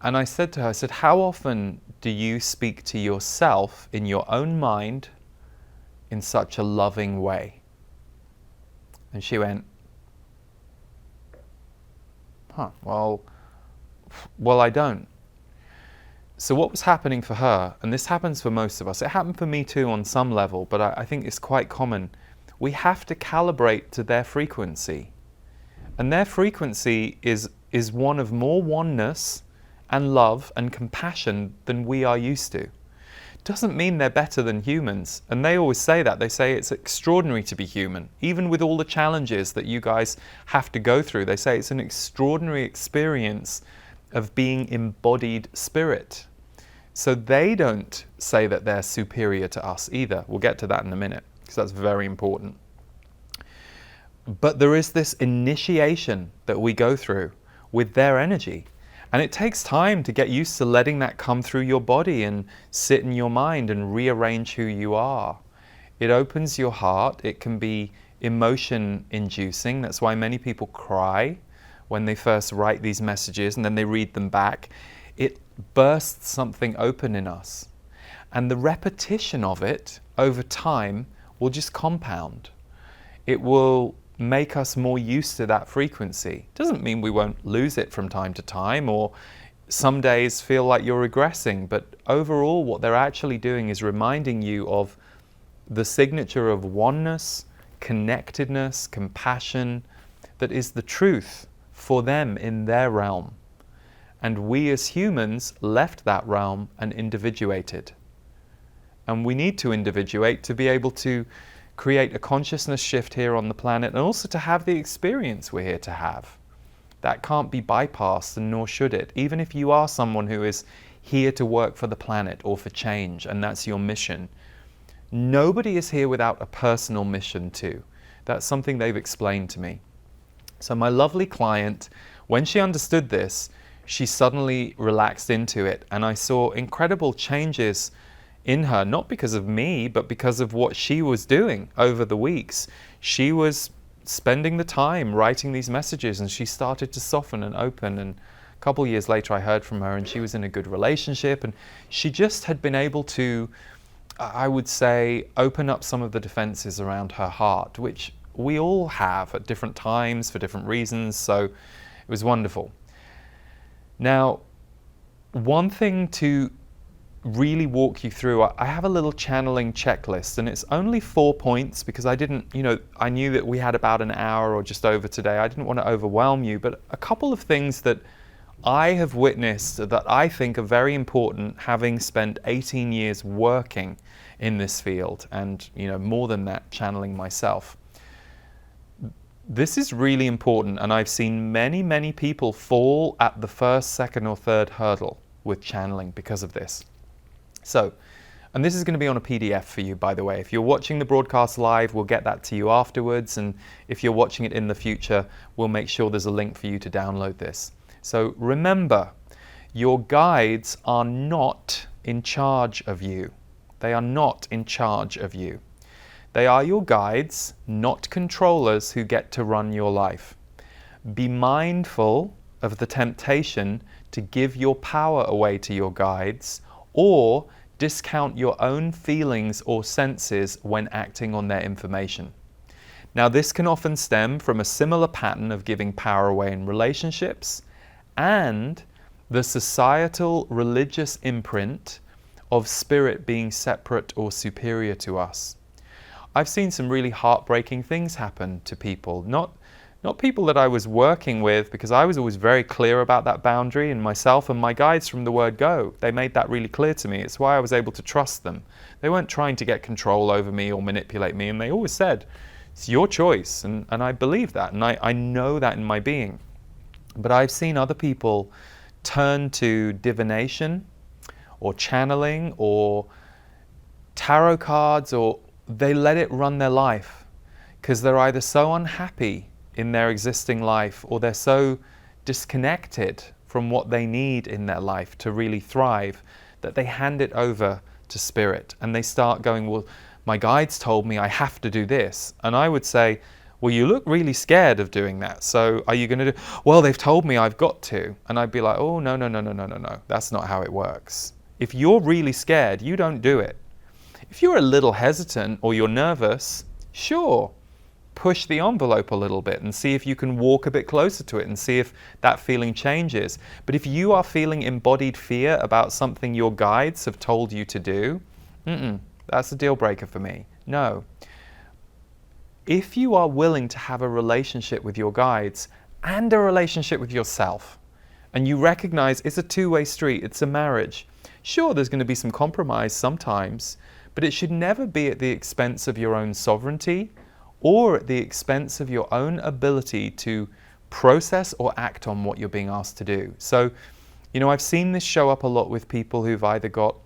And I said to her, I said, how often do you speak to yourself in your own mind in such a loving way? And she went, well, I don't. So what was happening for her, and this happens for most of us, it happened for me too on some level, but I think it's quite common. we have to calibrate to their frequency. And their frequency is one of more oneness and love and compassion than we are used to. Doesn't mean they're better than humans. And they always say that. They say it's extraordinary to be human. Even with all the challenges that you guys have to go through, they say it's an extraordinary experience of being embodied spirit. So they don't say that they're superior to us either. We'll get to that in a minute, because that's very important. But there is this initiation that we go through with their energy. And it takes time to get used to letting that come through your body and sit in your mind and rearrange who you are. It opens your heart. It can be emotion inducing. That's why many people cry when they first write these messages and then they read them back. It bursts something open in us. And the repetition of it over time will just compound. It will make us more used to that frequency. Doesn't mean we won't lose it from time to time, or some days feel like you're regressing, but overall what they're actually doing is reminding you of the signature of oneness, connectedness, compassion, that is the truth for them in their realm. And we as humans left that realm and individuated. And we need to individuate to be able to create a consciousness shift here on the planet, and also to have the experience we're here to have. That can't be bypassed, and nor should it. Even if you are someone who is here to work for the planet or for change, and that's your mission, nobody is here without a personal mission too. That's something they've explained to me. So my lovely client, when she understood this, she suddenly relaxed into it, and I saw incredible changes in her, not because of me, but because of what she was doing over the weeks. She was spending the time writing these messages, and she started to soften and open. And a couple of years later I heard from her, and she was in a good relationship, and she just had been able to, I would say, open up some of the defenses around her heart, which we all have at different times for different reasons. So it was wonderful. Now, one thing to really walk you through, I have a little channeling checklist, and it's only 4 points because I didn't, I knew that we had about an hour or just over today. I didn't want to overwhelm you, but a couple of things that I have witnessed that I think are very important, having spent 18 years working in this field and, more than that, channeling myself. This is really important, and I've seen many, many people fall at the first, second, or third hurdle with channeling because of this. So, and this is going to be on a PDF for you, by the way. If you're watching the broadcast live, we'll get that to you afterwards. And if you're watching it in the future, we'll make sure there's a link for you to download this. So remember, your guides are not in charge of you. They are not in charge of you. They are your guides, not controllers who get to run your life. Be mindful of the temptation to give your power away to your guides, or discount your own feelings or senses when acting on their information. Now, this can often stem from a similar pattern of giving power away in relationships and the societal religious imprint of spirit being separate or superior to us. I've seen some really heartbreaking things happen to people, not people that I was working with, because I was always very clear about that boundary, and myself and my guides from the word go, they made that really clear to me. It's why I was able to trust them. They weren't trying to get control over me or manipulate me, and they always said, it's your choice, and I believe that, and I know that in my being. But I've seen other people turn to divination or channeling or tarot cards, or they let it run their life because they're either so unhappy in their existing life, or they're so disconnected from what they need in their life to really thrive, that they hand it over to spirit, and they start going, well, my guides told me I have to do this. And I would say, well, you look really scared of doing that, so are you going to do, well, they've told me I've got to. And I'd be like, oh, no, that's not how it works. If you're really scared, you don't do it. If you're a little hesitant or you're nervous, sure, push the envelope a little bit and see if you can walk a bit closer to it and see if that feeling changes. But if you are feeling embodied fear about something your guides have told you to do, that's a deal breaker for me. No. if you are willing to have a relationship with your guides and a relationship with yourself, and you recognize it's a two-way street, it's a marriage. Sure, there's going to be some compromise sometimes, but it should never be at the expense of your own sovereignty or at the expense of your own ability to process or act on what you're being asked to do. So, I've seen this show up a lot with people who've either got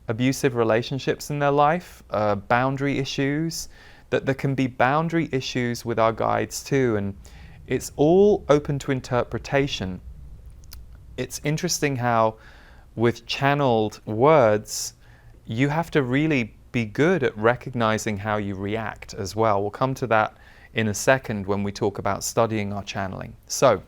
abusive relationships in their life, boundary issues, that there can be boundary issues with our guides too, and it's all open to interpretation. It's interesting how with channeled words, you have to really be good at recognizing how you react as well. We'll come to that in a second when we talk about studying our channeling. So,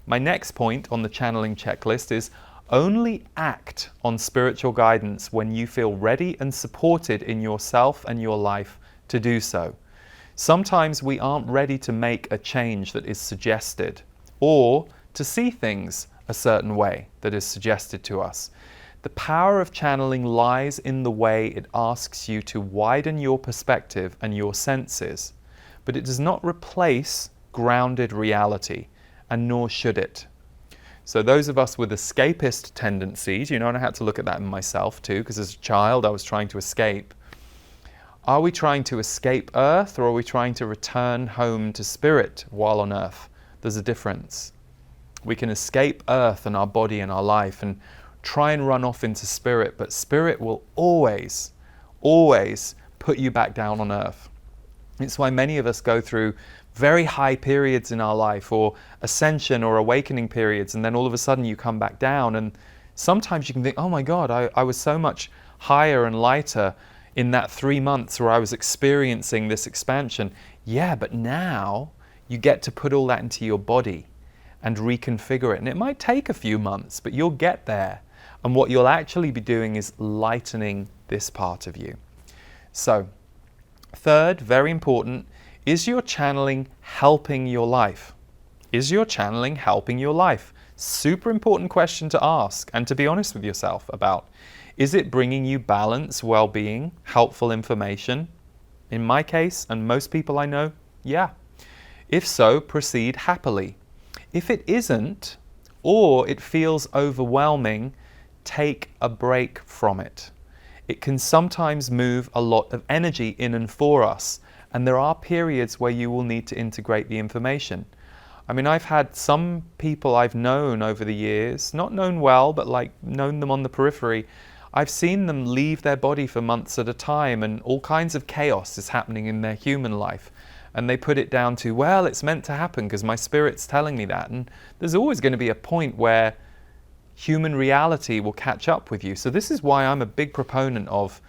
my next point on the channeling checklist is only act on spiritual guidance when you feel ready and supported in yourself and your life to do so. Sometimes we aren't ready to make a change that is suggested or to see things a certain way that is suggested to us. The power of channeling lies in the way it asks you to widen your perspective and your senses, but it does not replace grounded reality, and nor should it. So those of us with escapist tendencies, and I had to look at that in myself too, because as a child I was trying to escape. Are we trying to escape Earth, or are we trying to return home to Spirit while on Earth? There's a difference. We can escape Earth and our body and our life and try and run off into Spirit, but Spirit will always, always put you back down on Earth. It's why many of us go through very high periods in our life, or ascension or awakening periods, and then all of a sudden you come back down, and sometimes you can think, oh my God, I was so much higher and lighter in that 3 months where I was experiencing this expansion. Yeah, but now you get to put all that into your body and reconfigure it. And it might take a few months, but you'll get there. And what you'll actually be doing is lightening this part of you. So, third, very important, is your channeling helping your life? Is your channeling helping your life? Super important question to ask and to be honest with yourself about. Is it bringing you balance, well-being, helpful information? In my case, and most people I know, yeah. If so, proceed happily. If it isn't, or it feels overwhelming, take a break from it. It can sometimes move a lot of energy in and for us, and there are periods where you will need to integrate the information. I mean, I've had some people I've known over the years, not known well, but like known them on the periphery. I've seen them leave their body for months at a time, and all kinds of chaos is happening in their human life. And they put it down to, well, it's meant to happen because my spirit's telling me that. And there's always going to be a point where human reality will catch up with you. So this is why I'm a big proponent of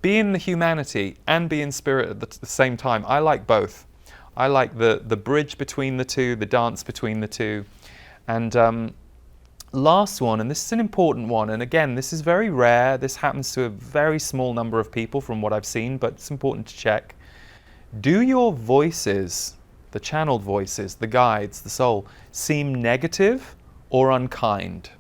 being the humanity and being spirit at the same time. I like both. I like the bridge between the two, the dance between the two. And last one, and this is an important one, and again, this is very rare. This happens to a very small number of people from what I've seen, but it's important to check. Do your voices, the channeled voices, the guides, the soul, seem negative or unkind?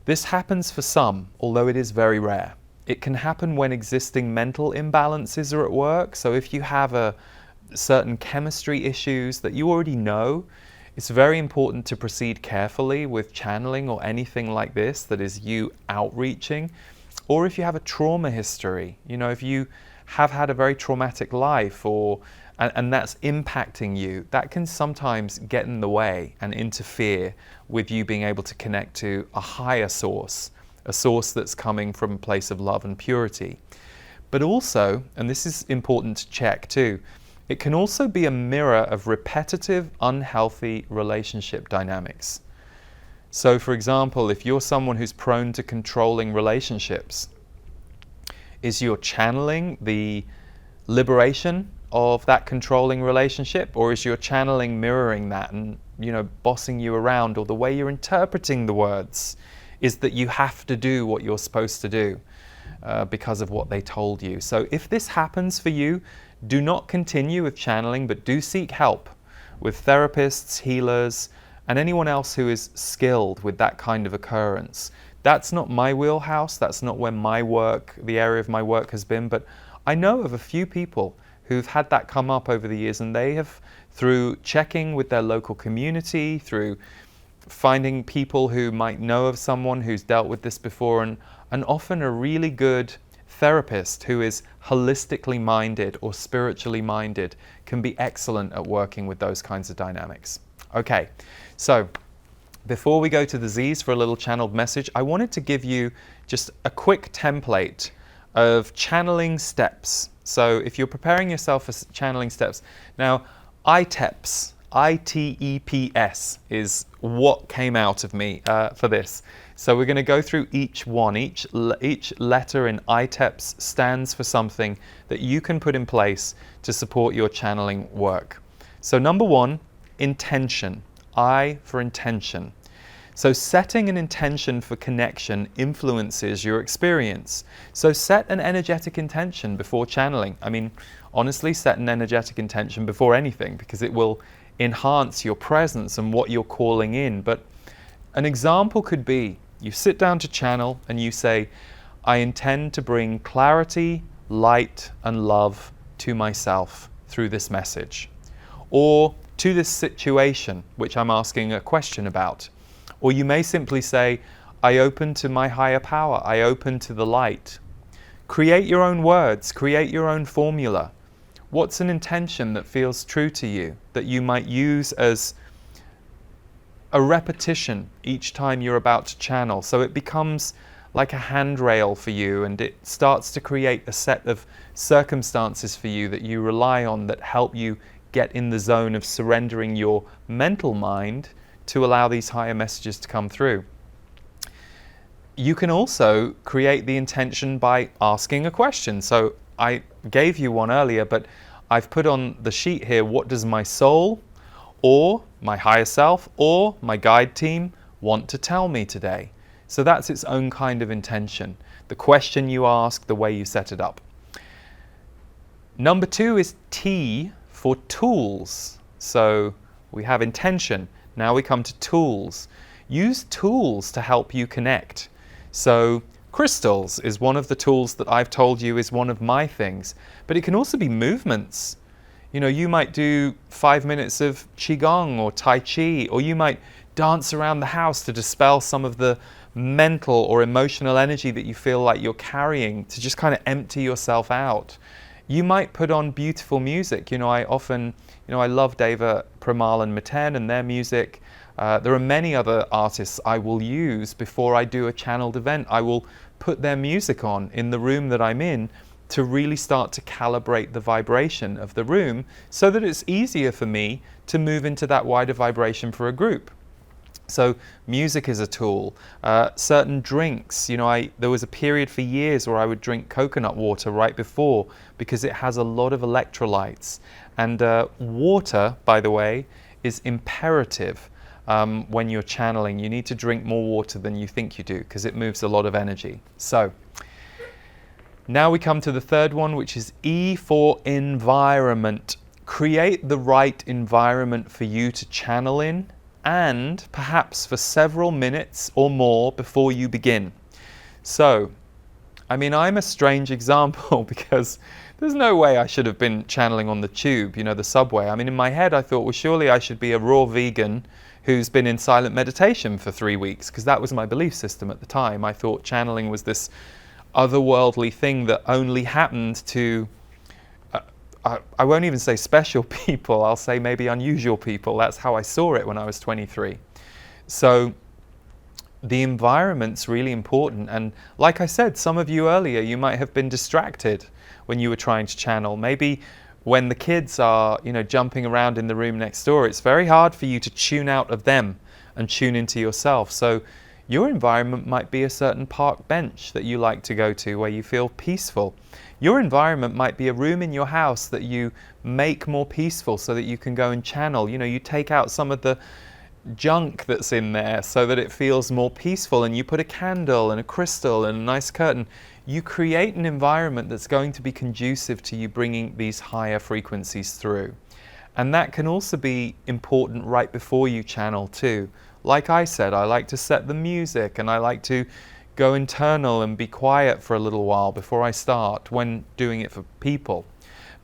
This happens for some, although it is very rare. It can happen when existing mental imbalances are at work. So if you have certain chemistry issues that you already know, it's very important to proceed carefully with channeling or anything like this that is you outreaching. Or if you have a trauma history, if you have had a very traumatic life and that's impacting you, that can sometimes get in the way and interfere with you being able to connect to a higher source, a source that's coming from a place of love and purity. But also, and this is important to check too, it can also be a mirror of repetitive, unhealthy relationship dynamics. So for example, if you're someone who's prone to controlling relationships, is your channeling the liberation of that controlling relationship, or is your channeling mirroring that and bossing you around, or the way you're interpreting the words is that you have to do what you're supposed to do because of what they told you? So if this happens for you, do not continue with channeling, but do seek help with therapists, healers, and anyone else who is skilled with that kind of occurrence. That's not my wheelhouse, that's not where the area of my work has been, but I know of a few people who've had that come up over the years, and they have, through checking with their local community, through finding people who might know of someone who's dealt with this before, and often a really good therapist who is holistically minded or spiritually minded can be excellent at working with those kinds of dynamics. Okay, so before we go to the Z's for a little channeled message, I wanted to give you just a quick template of channeling steps. So if you're preparing yourself for channeling steps, now I.T.E.P.S, I.T.E.P.S is what came out of me for this. So we're going to go through each one. Each letter in I.T.E.P.S stands for something that you can put in place to support your channeling work. So number one, intention. I for intention. So setting an intention for connection influences your experience. So set an energetic intention before channeling. I mean, honestly, set an energetic intention before anything, because it will enhance your presence and what you're calling in. But an example could be, you sit down to channel and you say, I intend to bring clarity, light, and love to myself through this message, or to this situation which I'm asking a question about. Or you may simply say, I open to my higher power, I open to the light. Create your own words, create your own formula. What's an intention that feels true to you, that you might use as a repetition each time you're about to channel, so it becomes like a handrail for you, and it starts to create a set of circumstances for you that you rely on, that help you get in the zone of surrendering your mental mind to allow these higher messages to come through. You can also create the intention by asking a question. So I gave you one earlier, but I've put on the sheet here, what does my soul or my higher self or my guide team want to tell me today? So that's its own kind of intention. The question you ask, the way you set it up. Number two is T for tools. So we have intention. Now we come to tools. Use tools to help you connect. So crystals is one of the tools that I've told you is one of my things, but it can also be movements. You know, you might do 5 minutes of Qigong or Tai Chi, or you might dance around the house to dispel some of the mental or emotional energy that you feel like you're carrying, to just kind of empty yourself out. You might put on beautiful music. You know, I love Deva Premal and Miten and their music. There are many other artists I will use before I do a channeled event. I will put their music on in the room that I'm in to really start to calibrate the vibration of the room, so that it's easier for me to move into that wider vibration for a group. So music is a tool. Certain drinks, you know, there was a period for years where I would drink coconut water right before, because it has a lot of electrolytes. And water, by the way, is imperative when you're channeling. You need to drink more water than you think you do, because it moves a lot of energy. So now we come to the third one, which is E for environment. Create the right environment for you to channel in, and perhaps for several minutes or more before you begin. So, I mean, I'm a strange example because there's no way I should have been channeling on the tube, you know, the subway. I mean, in my head I thought, well, surely I should be a raw vegan who's been in silent meditation for 3 weeks, because that was my belief system at the time. I thought channeling was this otherworldly thing that only happened to I won't even say special people, I'll say maybe unusual people. That's how I saw it when I was 23. So the environment's really important. And like I said, some of you earlier, you might have been distracted when you were trying to channel. Maybe when the kids are, you know, jumping around in the room next door, it's very hard for you to tune out of them and tune into yourself. So your environment might be a certain park bench that you like to go to where you feel peaceful. Your environment might be a room in your house that you make more peaceful so that you can go and channel. You know, you take out some of the junk that's in there so that it feels more peaceful, and you put a candle and a crystal and a nice curtain. You create an environment that's going to be conducive to you bringing these higher frequencies through. And that can also be important right before you channel too. Like I said, I like to set the music, and I like to go internal and be quiet for a little while before I start when doing it for people.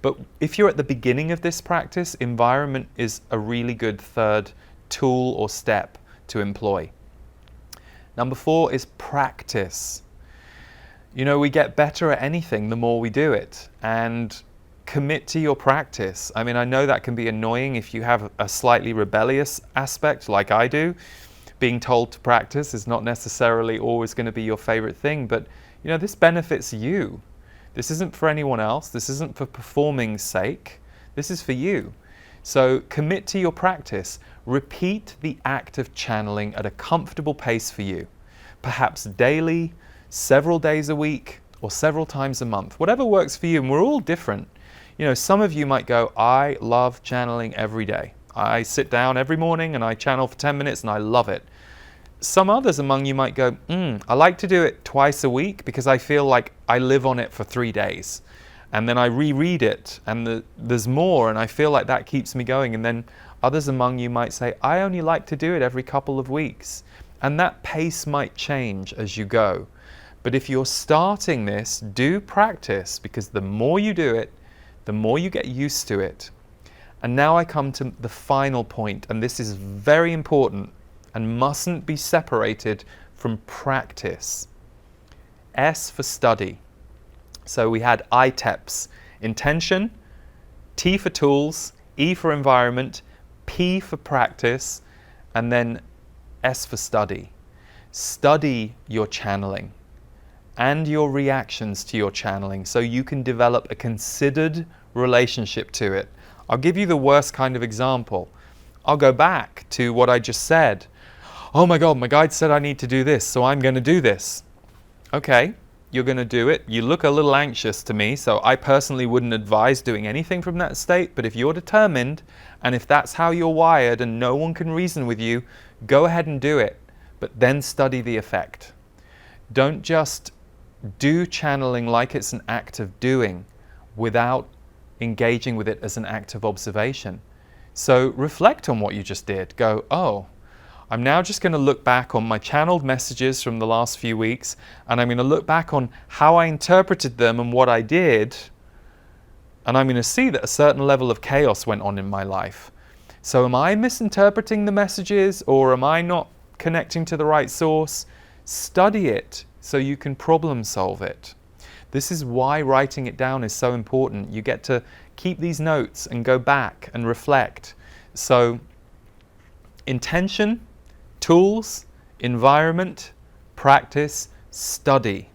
But if you're at the beginning of this practice, environment is a really good third tool or step to employ. Number 4 is practice. You know, we get better at anything the more we do it, and commit to your practice. I mean, I know that can be annoying if you have a slightly rebellious aspect like I do. Being told to practice is not necessarily always going to be your favorite thing, but you know, this benefits you. This isn't for anyone else. This isn't for performing's sake. This is for you. So commit to your practice. Repeat the act of channeling at a comfortable pace for you. Perhaps daily, several days a week, or several times a month. Whatever works for you, and we're all different. You know, some of you might go, I love channeling every day. I sit down every morning and I channel for 10 minutes and I love it. Some others among you might go, I like to do it twice a week because I feel like I live on it for 3 days. And then I reread it and there's more and I feel like that keeps me going. And then others among you might say, I only like to do it every couple of weeks. And that pace might change as you go. But if you're starting this, do practice, because the more you do it, the more you get used to it. And now I come to the final point, and this is very important and mustn't be separated from practice. S for study. So we had I.T.E.P.S, intention, T for tools, E for environment, P for practice, and then S for study. Study your channeling and your reactions to your channeling so you can develop a considered relationship to it. I'll give you the worst kind of example. I'll go back to what I just said. Oh my God, my guide said I need to do this, so I'm going to do this. Okay, you're going to do it. You look a little anxious to me, so I personally wouldn't advise doing anything from that state, but if you're determined, and if that's how you're wired and no one can reason with you, go ahead and do it, but then study the effect. Don't just do channeling like it's an act of doing without engaging with it as an act of observation. So reflect on what you just did. Go, oh, I'm now just going to look back on my channeled messages from the last few weeks, and I'm going to look back on how I interpreted them and what I did, and I'm going to see that a certain level of chaos went on in my life. So am I misinterpreting the messages, or am I not connecting to the right source? Study it so you can problem solve it. This is why writing it down is so important. You get to keep these notes and go back and reflect. So intention, tools, environment, practice, study.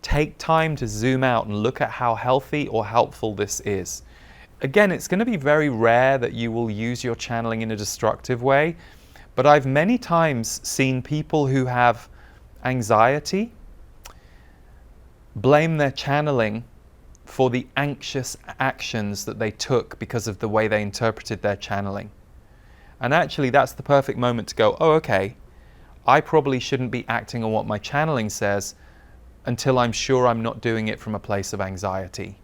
Take time to zoom out and look at how healthy or helpful this is. Again, it's going to be very rare that you will use your channeling in a destructive way, but I've many times seen people who have anxiety blame their channeling for the anxious actions that they took because of the way they interpreted their channeling. And actually, that's the perfect moment to go, oh, okay, I probably shouldn't be acting on what my channeling says until I'm sure I'm not doing it from a place of anxiety.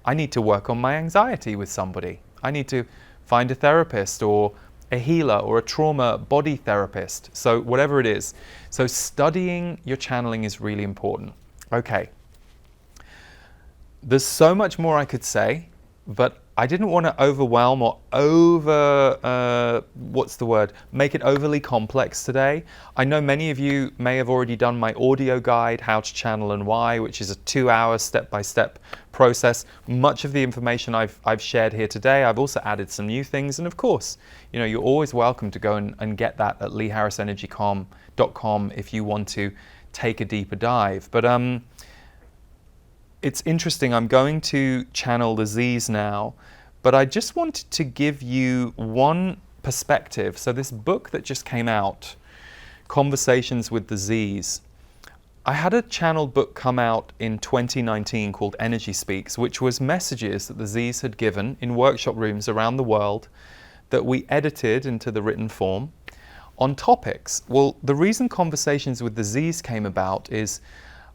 I need to work on my anxiety with somebody. I need to find a therapist or a healer or a trauma body therapist. So whatever it is. So studying your channeling is really important. Okay. There's so much more I could say, but I didn't want to overwhelm or make it overly complex today. I know many of you may have already done my audio guide, How to Channel and Why, which is a 2-hour step-by-step process. Much of the information I've shared here today, I've also added some new things. And of course, you know, you're always welcome to go and get that at leeharrisenergy.com if you want to take a deeper dive. But it's interesting, I'm going to channel the Z's now, but I just wanted to give you one perspective. So this book that just came out, Conversations with the Z's, I had a channeled book come out in 2019 called Energy Speaks, which was messages that the Z's had given in workshop rooms around the world that we edited into the written form on topics. Well, the reason Conversations with the Z's came about is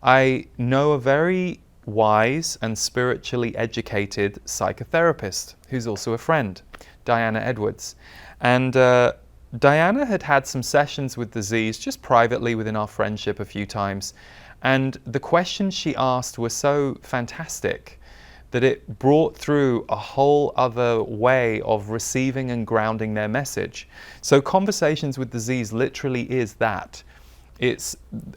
I know a very wise and spiritually educated psychotherapist who's also a friend, Diana Edwards. And Diana had had some sessions with the Z's just privately within our friendship a few times. And the questions she asked were so fantastic that it brought through a whole other way of receiving and grounding their message. So Conversations with the Z's literally is that.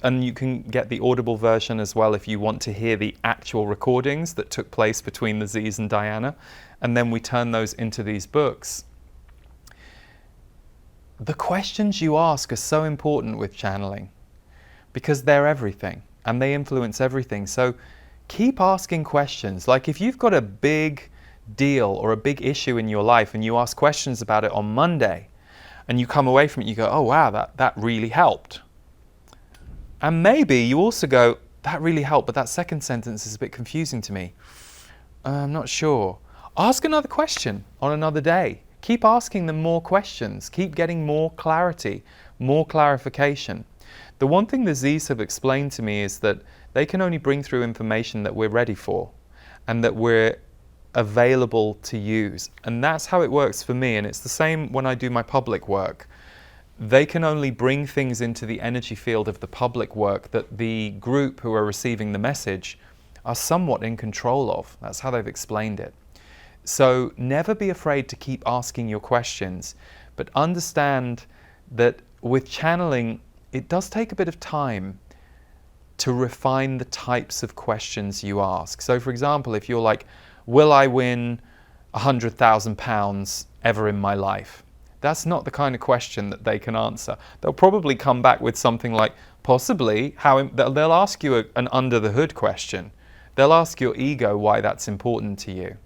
And you can get the audible version as well if you want to hear the actual recordings that took place between the Z's and Diana, and then we turn those into these books. The questions you ask are so important with channeling because they're everything and they influence everything. So keep asking questions. Like if you've got a big deal or a big issue in your life and you ask questions about it on Monday and you come away from it, you go, oh wow, that really helped. And maybe you also go, that really helped, but that second sentence is a bit confusing to me. I'm not sure. Ask another question on another day. Keep asking them more questions. Keep getting more clarity, more clarification. The one thing the Z's have explained to me is that they can only bring through information that we're ready for and that we're available to use. And that's how it works for me. And it's the same when I do my public work. They can only bring things into the energy field of the public work that the group who are receiving the message are somewhat in control of. That's how they've explained it. So never be afraid to keep asking your questions, but understand that with channeling, it does take a bit of time to refine the types of questions you ask. So for example, if you're like, will I win £100,000 ever in my life? That's not the kind of question that they can answer. They'll probably come back with something like, possibly, they'll ask you an under the hood question. They'll ask your ego why that's important to you.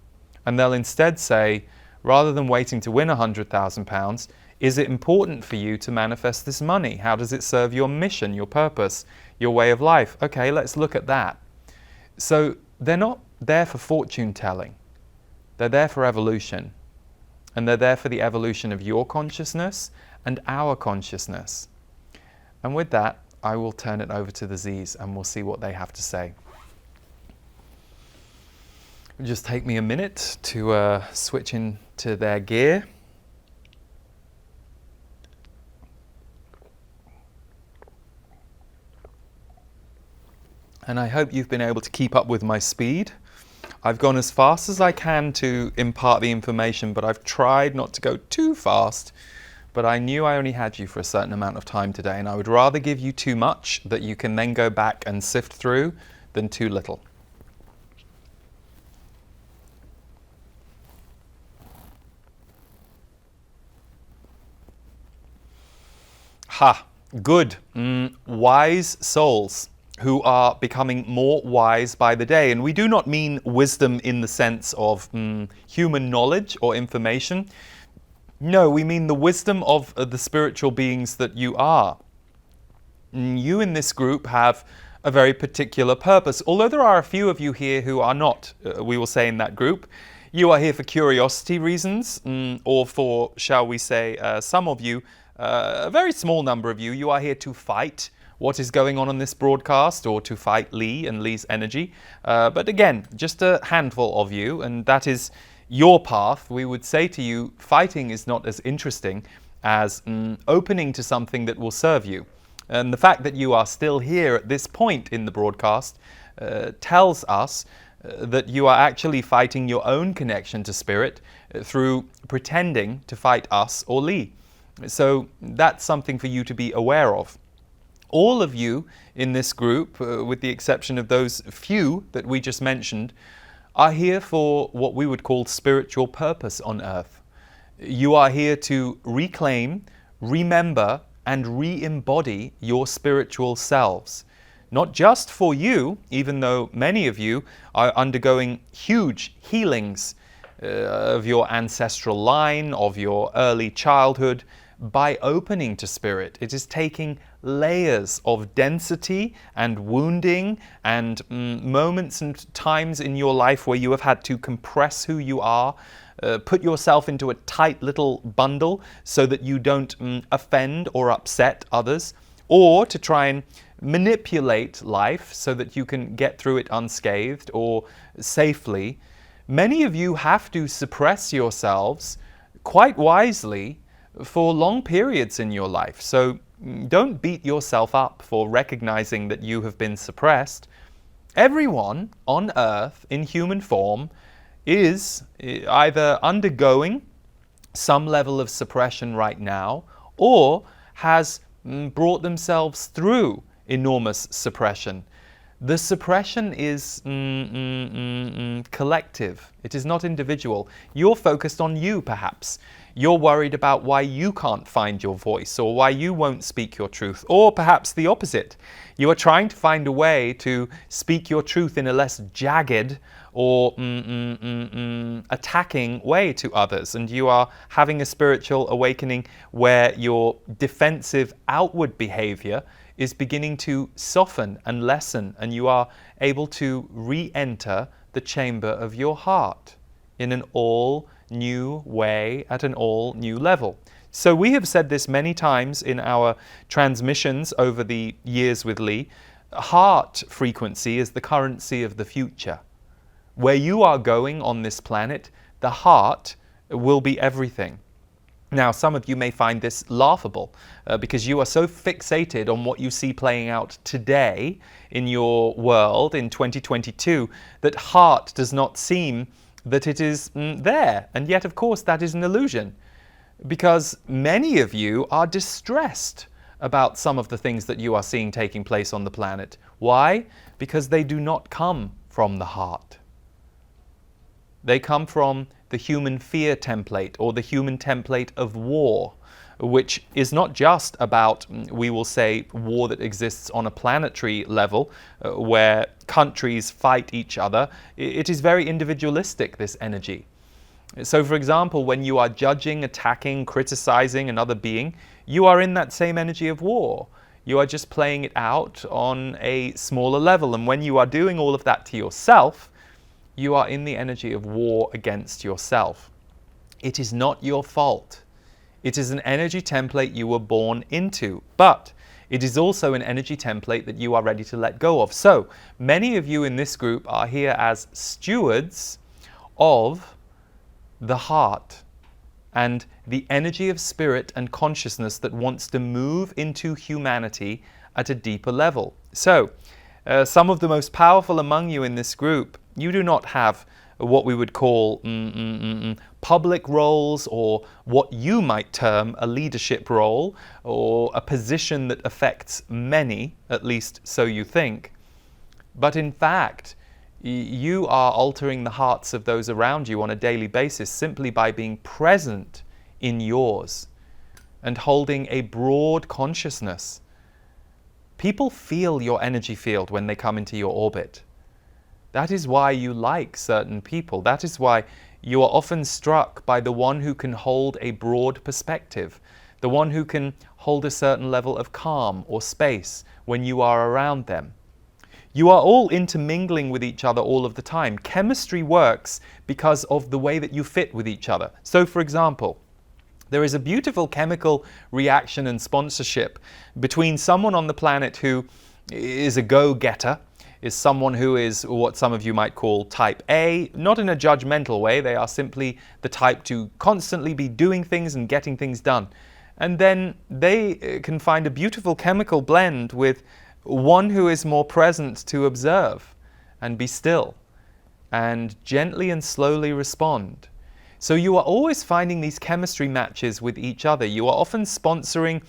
And they'll instead say, rather than waiting to win £100,000, is it important for you to manifest this money? How does it serve your mission, your purpose, your way of life? Okay, let's look at that. So they're not there for fortune telling. They're there for evolution. And they're there for the evolution of your consciousness and our consciousness. And with that, I will turn it over to the Z's and we'll see what they have to say. It'll just take me a minute to switch into their gear. And I hope you've been able to keep up with my speed. I've gone as fast as I can to impart the information, but I've tried not to go too fast. But I knew I only had you for a certain amount of time today, and I would rather give you too much that you can then go back and sift through than too little. Ha! Good. Wise souls who are becoming more wise by the day. And we do not mean wisdom in the sense of human knowledge or information. No, we mean the wisdom of the spiritual beings that you are. You in this group have a very particular purpose. Although there are a few of you here who are not, we will say, in that group. You are here for curiosity reasons, or for, shall we say, some of you, a very small number of you are here to fight what is going on this broadcast, or to fight Lee and Lee's energy. But again, just a handful of you, and that is your path. We would say to you, fighting is not as interesting as opening to something that will serve you. And the fact that you are still here at this point in the broadcast tells us that you are actually fighting your own connection to spirit through pretending to fight us or Lee. So that's something for you to be aware of. All of you in this group, with the exception of those few that we just mentioned, are here for what we would call spiritual purpose on earth. You are here to reclaim, remember, and re-embody your spiritual selves. Not just for you, even though many of you are undergoing huge healings of your ancestral line, of your early childhood, by opening to spirit. It is taking layers of density and wounding and moments and times in your life where you have had to compress who you are, put yourself into a tight little bundle so that you don't offend or upset others, or to try and manipulate life so that you can get through it unscathed or safely. Many of you have to suppress yourselves quite wisely for long periods in your life. So don't beat yourself up for recognizing that you have been suppressed. Everyone on Earth in human form is either undergoing some level of suppression right now or has brought themselves through enormous suppression. The suppression is collective. It is not individual. You're focused on you, perhaps. You're worried about why you can't find your voice or why you won't speak your truth, or perhaps the opposite. You are trying to find a way to speak your truth in a less jagged or attacking way to others, and you are having a spiritual awakening where your defensive outward behavior is beginning to soften and lessen, and you are able to re-enter the chamber of your heart in an all new way at an all new level. So we have said this many times in our transmissions over the years with Lee. Heart frequency is the currency of the future. Where you are going on this planet, the heart will be everything. Now, some of you may find this laughable because you are so fixated on what you see playing out today in your world in 2022 that heart does not seem that it is there. And yet, of course, that is an illusion, because many of you are distressed about some of the things that you are seeing taking place on the planet. Why? Because they do not come from the heart. They come from the human fear template, or the human template of war, which is not just about, we will say, war that exists on a planetary level where countries fight each other. It is very individualistic, this energy. So, for example, when you are judging, attacking, criticizing another being, you are in that same energy of war. You are just playing it out on a smaller level. And when you are doing all of that to yourself, you are in the energy of war against yourself. It is not your fault. It is an energy template you were born into, but it is also an energy template that you are ready to let go of. So many of you in this group are here as stewards of the heart and the energy of spirit and consciousness that wants to move into humanity at a deeper level. So some of the most powerful among you in this group, you do not have what we would call public roles, or what you might term a leadership role, or a position that affects many, at least so you think. But in fact, you are altering the hearts of those around you on a daily basis simply by being present in yours and holding a broad consciousness. People feel your energy field when they come into your orbit. That is why you like certain people. That is why you are often struck by the one who can hold a broad perspective, the one who can hold a certain level of calm or space when you are around them. You are all intermingling with each other all of the time. Chemistry works because of the way that you fit with each other. So, for example, there is a beautiful chemical reaction and sponsorship between someone on the planet who is a go-getter, is someone who is what some of you might call type A, not in a judgmental way. They are simply the type to constantly be doing things and getting things done. And then they can find a beautiful chemical blend with one who is more present to observe and be still and gently and slowly respond. So you are always finding these chemistry matches with each other. You are often sponsoring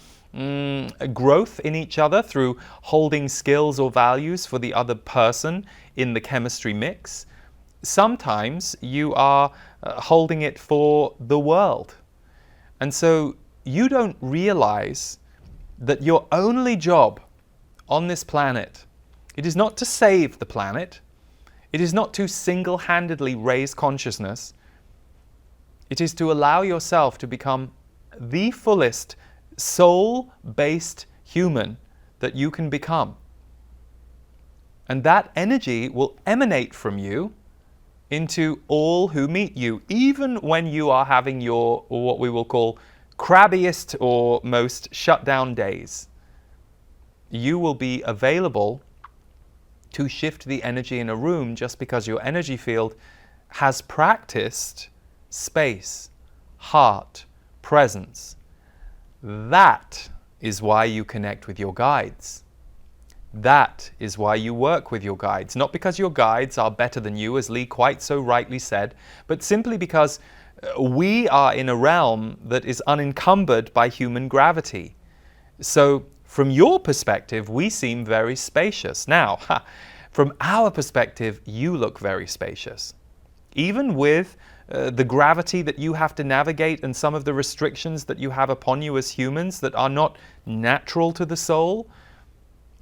growth in each other through holding skills or values for the other person in the chemistry mix. Sometimes you are holding it for the world. And so you don't realize that your only job on this planet, it is not to save the planet. It is not to single-handedly raise consciousness. It is to allow yourself to become the fullest soul-based human that you can become. And that energy will emanate from you into all who meet you, even when you are having your, what we will call, crabbiest or most shut down days. You will be available to shift the energy in a room just because your energy field has practiced space, heart, presence. That is why you connect with your guides. That is why you work with your guides. Not because your guides are better than you, as Lee quite so rightly said, but simply because we are in a realm that is unencumbered by human gravity. So from your perspective, we seem very spacious. Now, from our perspective, you look very spacious. Even with the gravity that you have to navigate and some of the restrictions that you have upon you as humans that are not natural to the soul,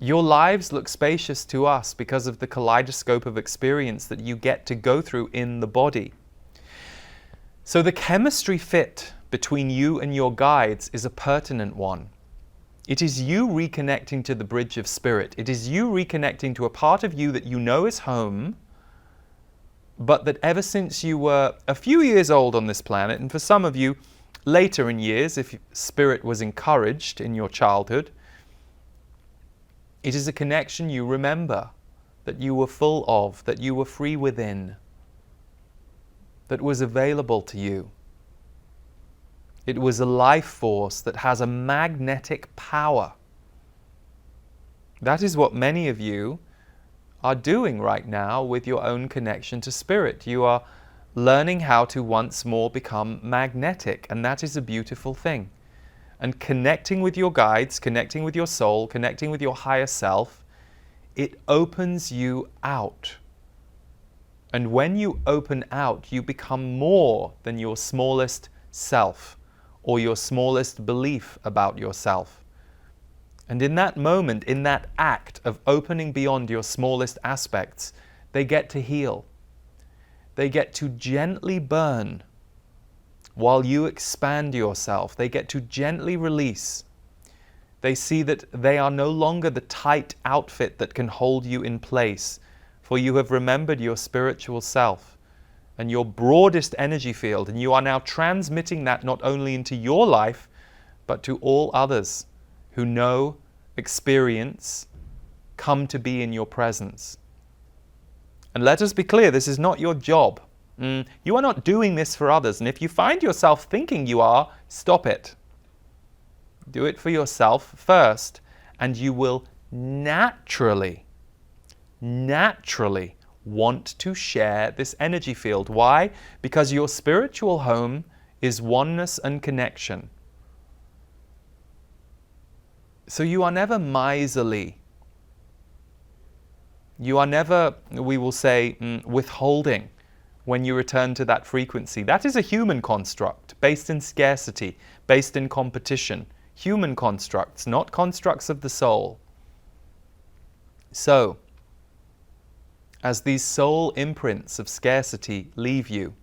your lives look spacious to us because of the kaleidoscope of experience that you get to go through in the body. So the chemistry fit between you and your guides is a pertinent one. It is you reconnecting to the bridge of spirit. It is you reconnecting to a part of you that you know is home, but that ever since you were a few years old on this planet, and for some of you later in years, if spirit was encouraged in your childhood, it is a connection you remember, that you were full of, that you were free within, that was available to you. It was a life force that has a magnetic power. That is what many of you are doing right now with your own connection to spirit. You are learning how to once more become magnetic, and that is a beautiful thing. And connecting with your guides, connecting with your soul, connecting with your higher self, it opens you out. And when you open out, you become more than your smallest self or your smallest belief about yourself. And in that moment, in that act of opening beyond your smallest aspects, they get to heal. They get to gently burn while you expand yourself. They get to gently release. They see that they are no longer the tight outfit that can hold you in place, for you have remembered your spiritual self and your broadest energy field, and you are now transmitting that not only into your life, but to all others who know, experience, come to be in your presence. And let us be clear, this is not your job. You are not doing this for others, and if you find yourself thinking you are, stop it. Do it for yourself first, and you will naturally want to share this energy field. Why? Because your spiritual home is oneness and connection. So you are never miserly. You are never, we will say, withholding when you return to that frequency. That is a human construct based in scarcity, based in competition. Human constructs, not constructs of the soul. So, as these soul imprints of scarcity leave you,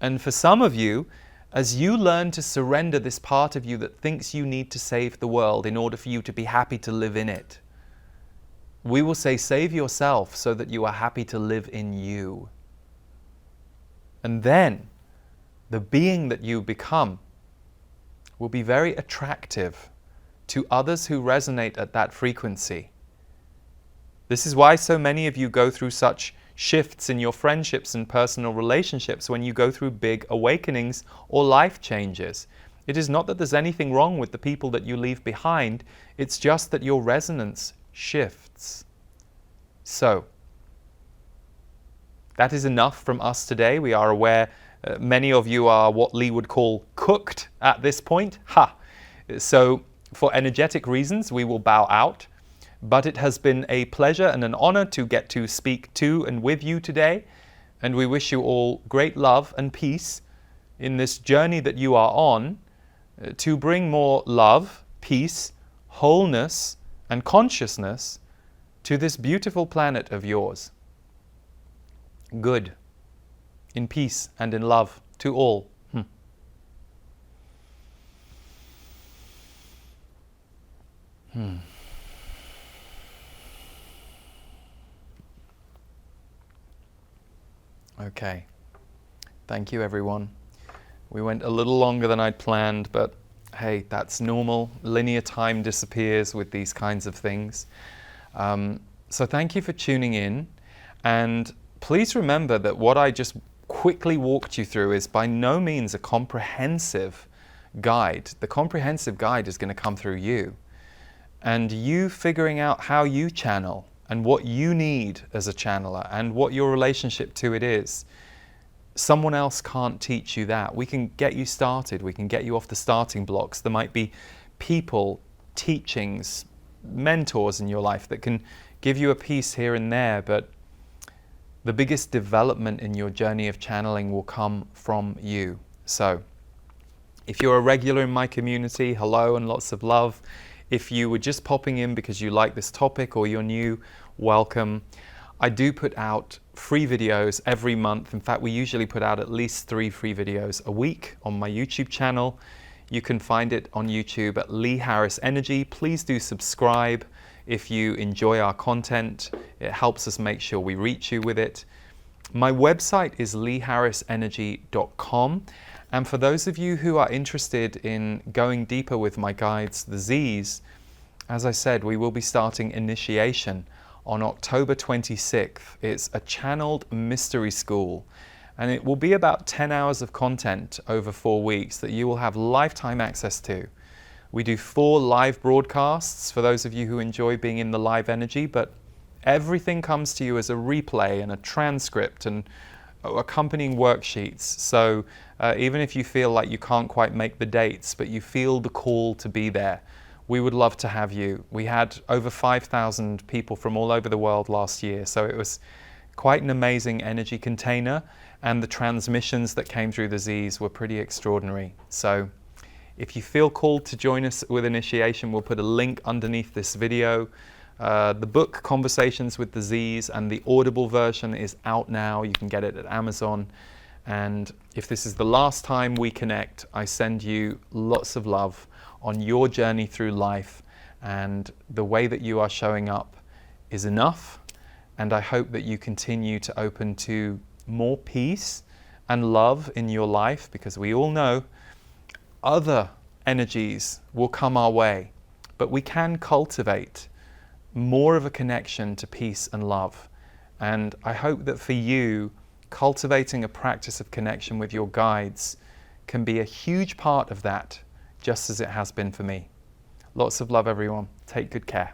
and for some of you, as you learn to surrender this part of you that thinks you need to save the world in order for you to be happy to live in it, we will say, save yourself so that you are happy to live in you. And then, the being that you become will be very attractive to others who resonate at that frequency. This is why so many of you go through such shifts in your friendships and personal relationships when you go through big awakenings or life changes. It is not that there's anything wrong with the people that you leave behind, it's just that your resonance shifts. So, that is enough from us today. We are aware many of you are what Lee would call cooked at this point. So, for energetic reasons, we will bow out. But it has been a pleasure and an honor to get to speak to and with you today. And we wish you all great love and peace in this journey that you are on to bring more love, peace, wholeness, and consciousness to this beautiful planet of yours. Good, in peace and in love to all. Okay. Thank you, everyone. We went a little longer than I'd planned, but hey, that's normal. Linear time disappears with these kinds of things. So thank you for tuning in. And please remember that what I just quickly walked you through is by no means a comprehensive guide. The comprehensive guide is going to come through you. and you figuring out how you channel and what you need as a channeler and what your relationship to it is. Someone else can't teach you that. We can get you started. We can get you off the starting blocks. There might be people, teachings, mentors in your life that can give you a piece here and there, but the biggest development in your journey of channeling will come from you. So if you're a regular in my community, hello and lots of love. If you were just popping in because you like this topic or you're new, welcome. I do put out free videos every month. In fact, we usually put out at least 3 free videos a week on my YouTube channel. You can find it on YouTube at Lee Harris Energy. Please do subscribe if you enjoy our content. It helps us make sure we reach you with it. My website is leeharrisenergy.com. And for those of you who are interested in going deeper with my guides, the Z's, as I said, we will be starting initiation on October 26th. It's a channeled mystery school, and it will be about 10 hours of content over 4 weeks that you will have lifetime access to. We do 4 live broadcasts for those of you who enjoy being in the live energy, but everything comes to you as a replay and a transcript and accompanying worksheets. So even if you feel like you can't quite make the dates, but you feel the call to be there, we would love to have you. We had over 5,000 people from all over the world last year, so it was quite an amazing energy container, and the transmissions that came through the Z's were pretty extraordinary. So if you feel called to join us with initiation, we'll put a link underneath this video. The book Conversations with the Z's and the Audible version is out now. You can get it at Amazon. And if this is the last time we connect, I send you lots of love on your journey through life, and the way that you are showing up is enough, and I hope that you continue to open to more peace and love in your life, because we all know other energies will come our way, but we can cultivate more of a connection to peace and love. And I hope that for you, cultivating a practice of connection with your guides can be a huge part of that, just as it has been for me. Lots of love, everyone. Take good care.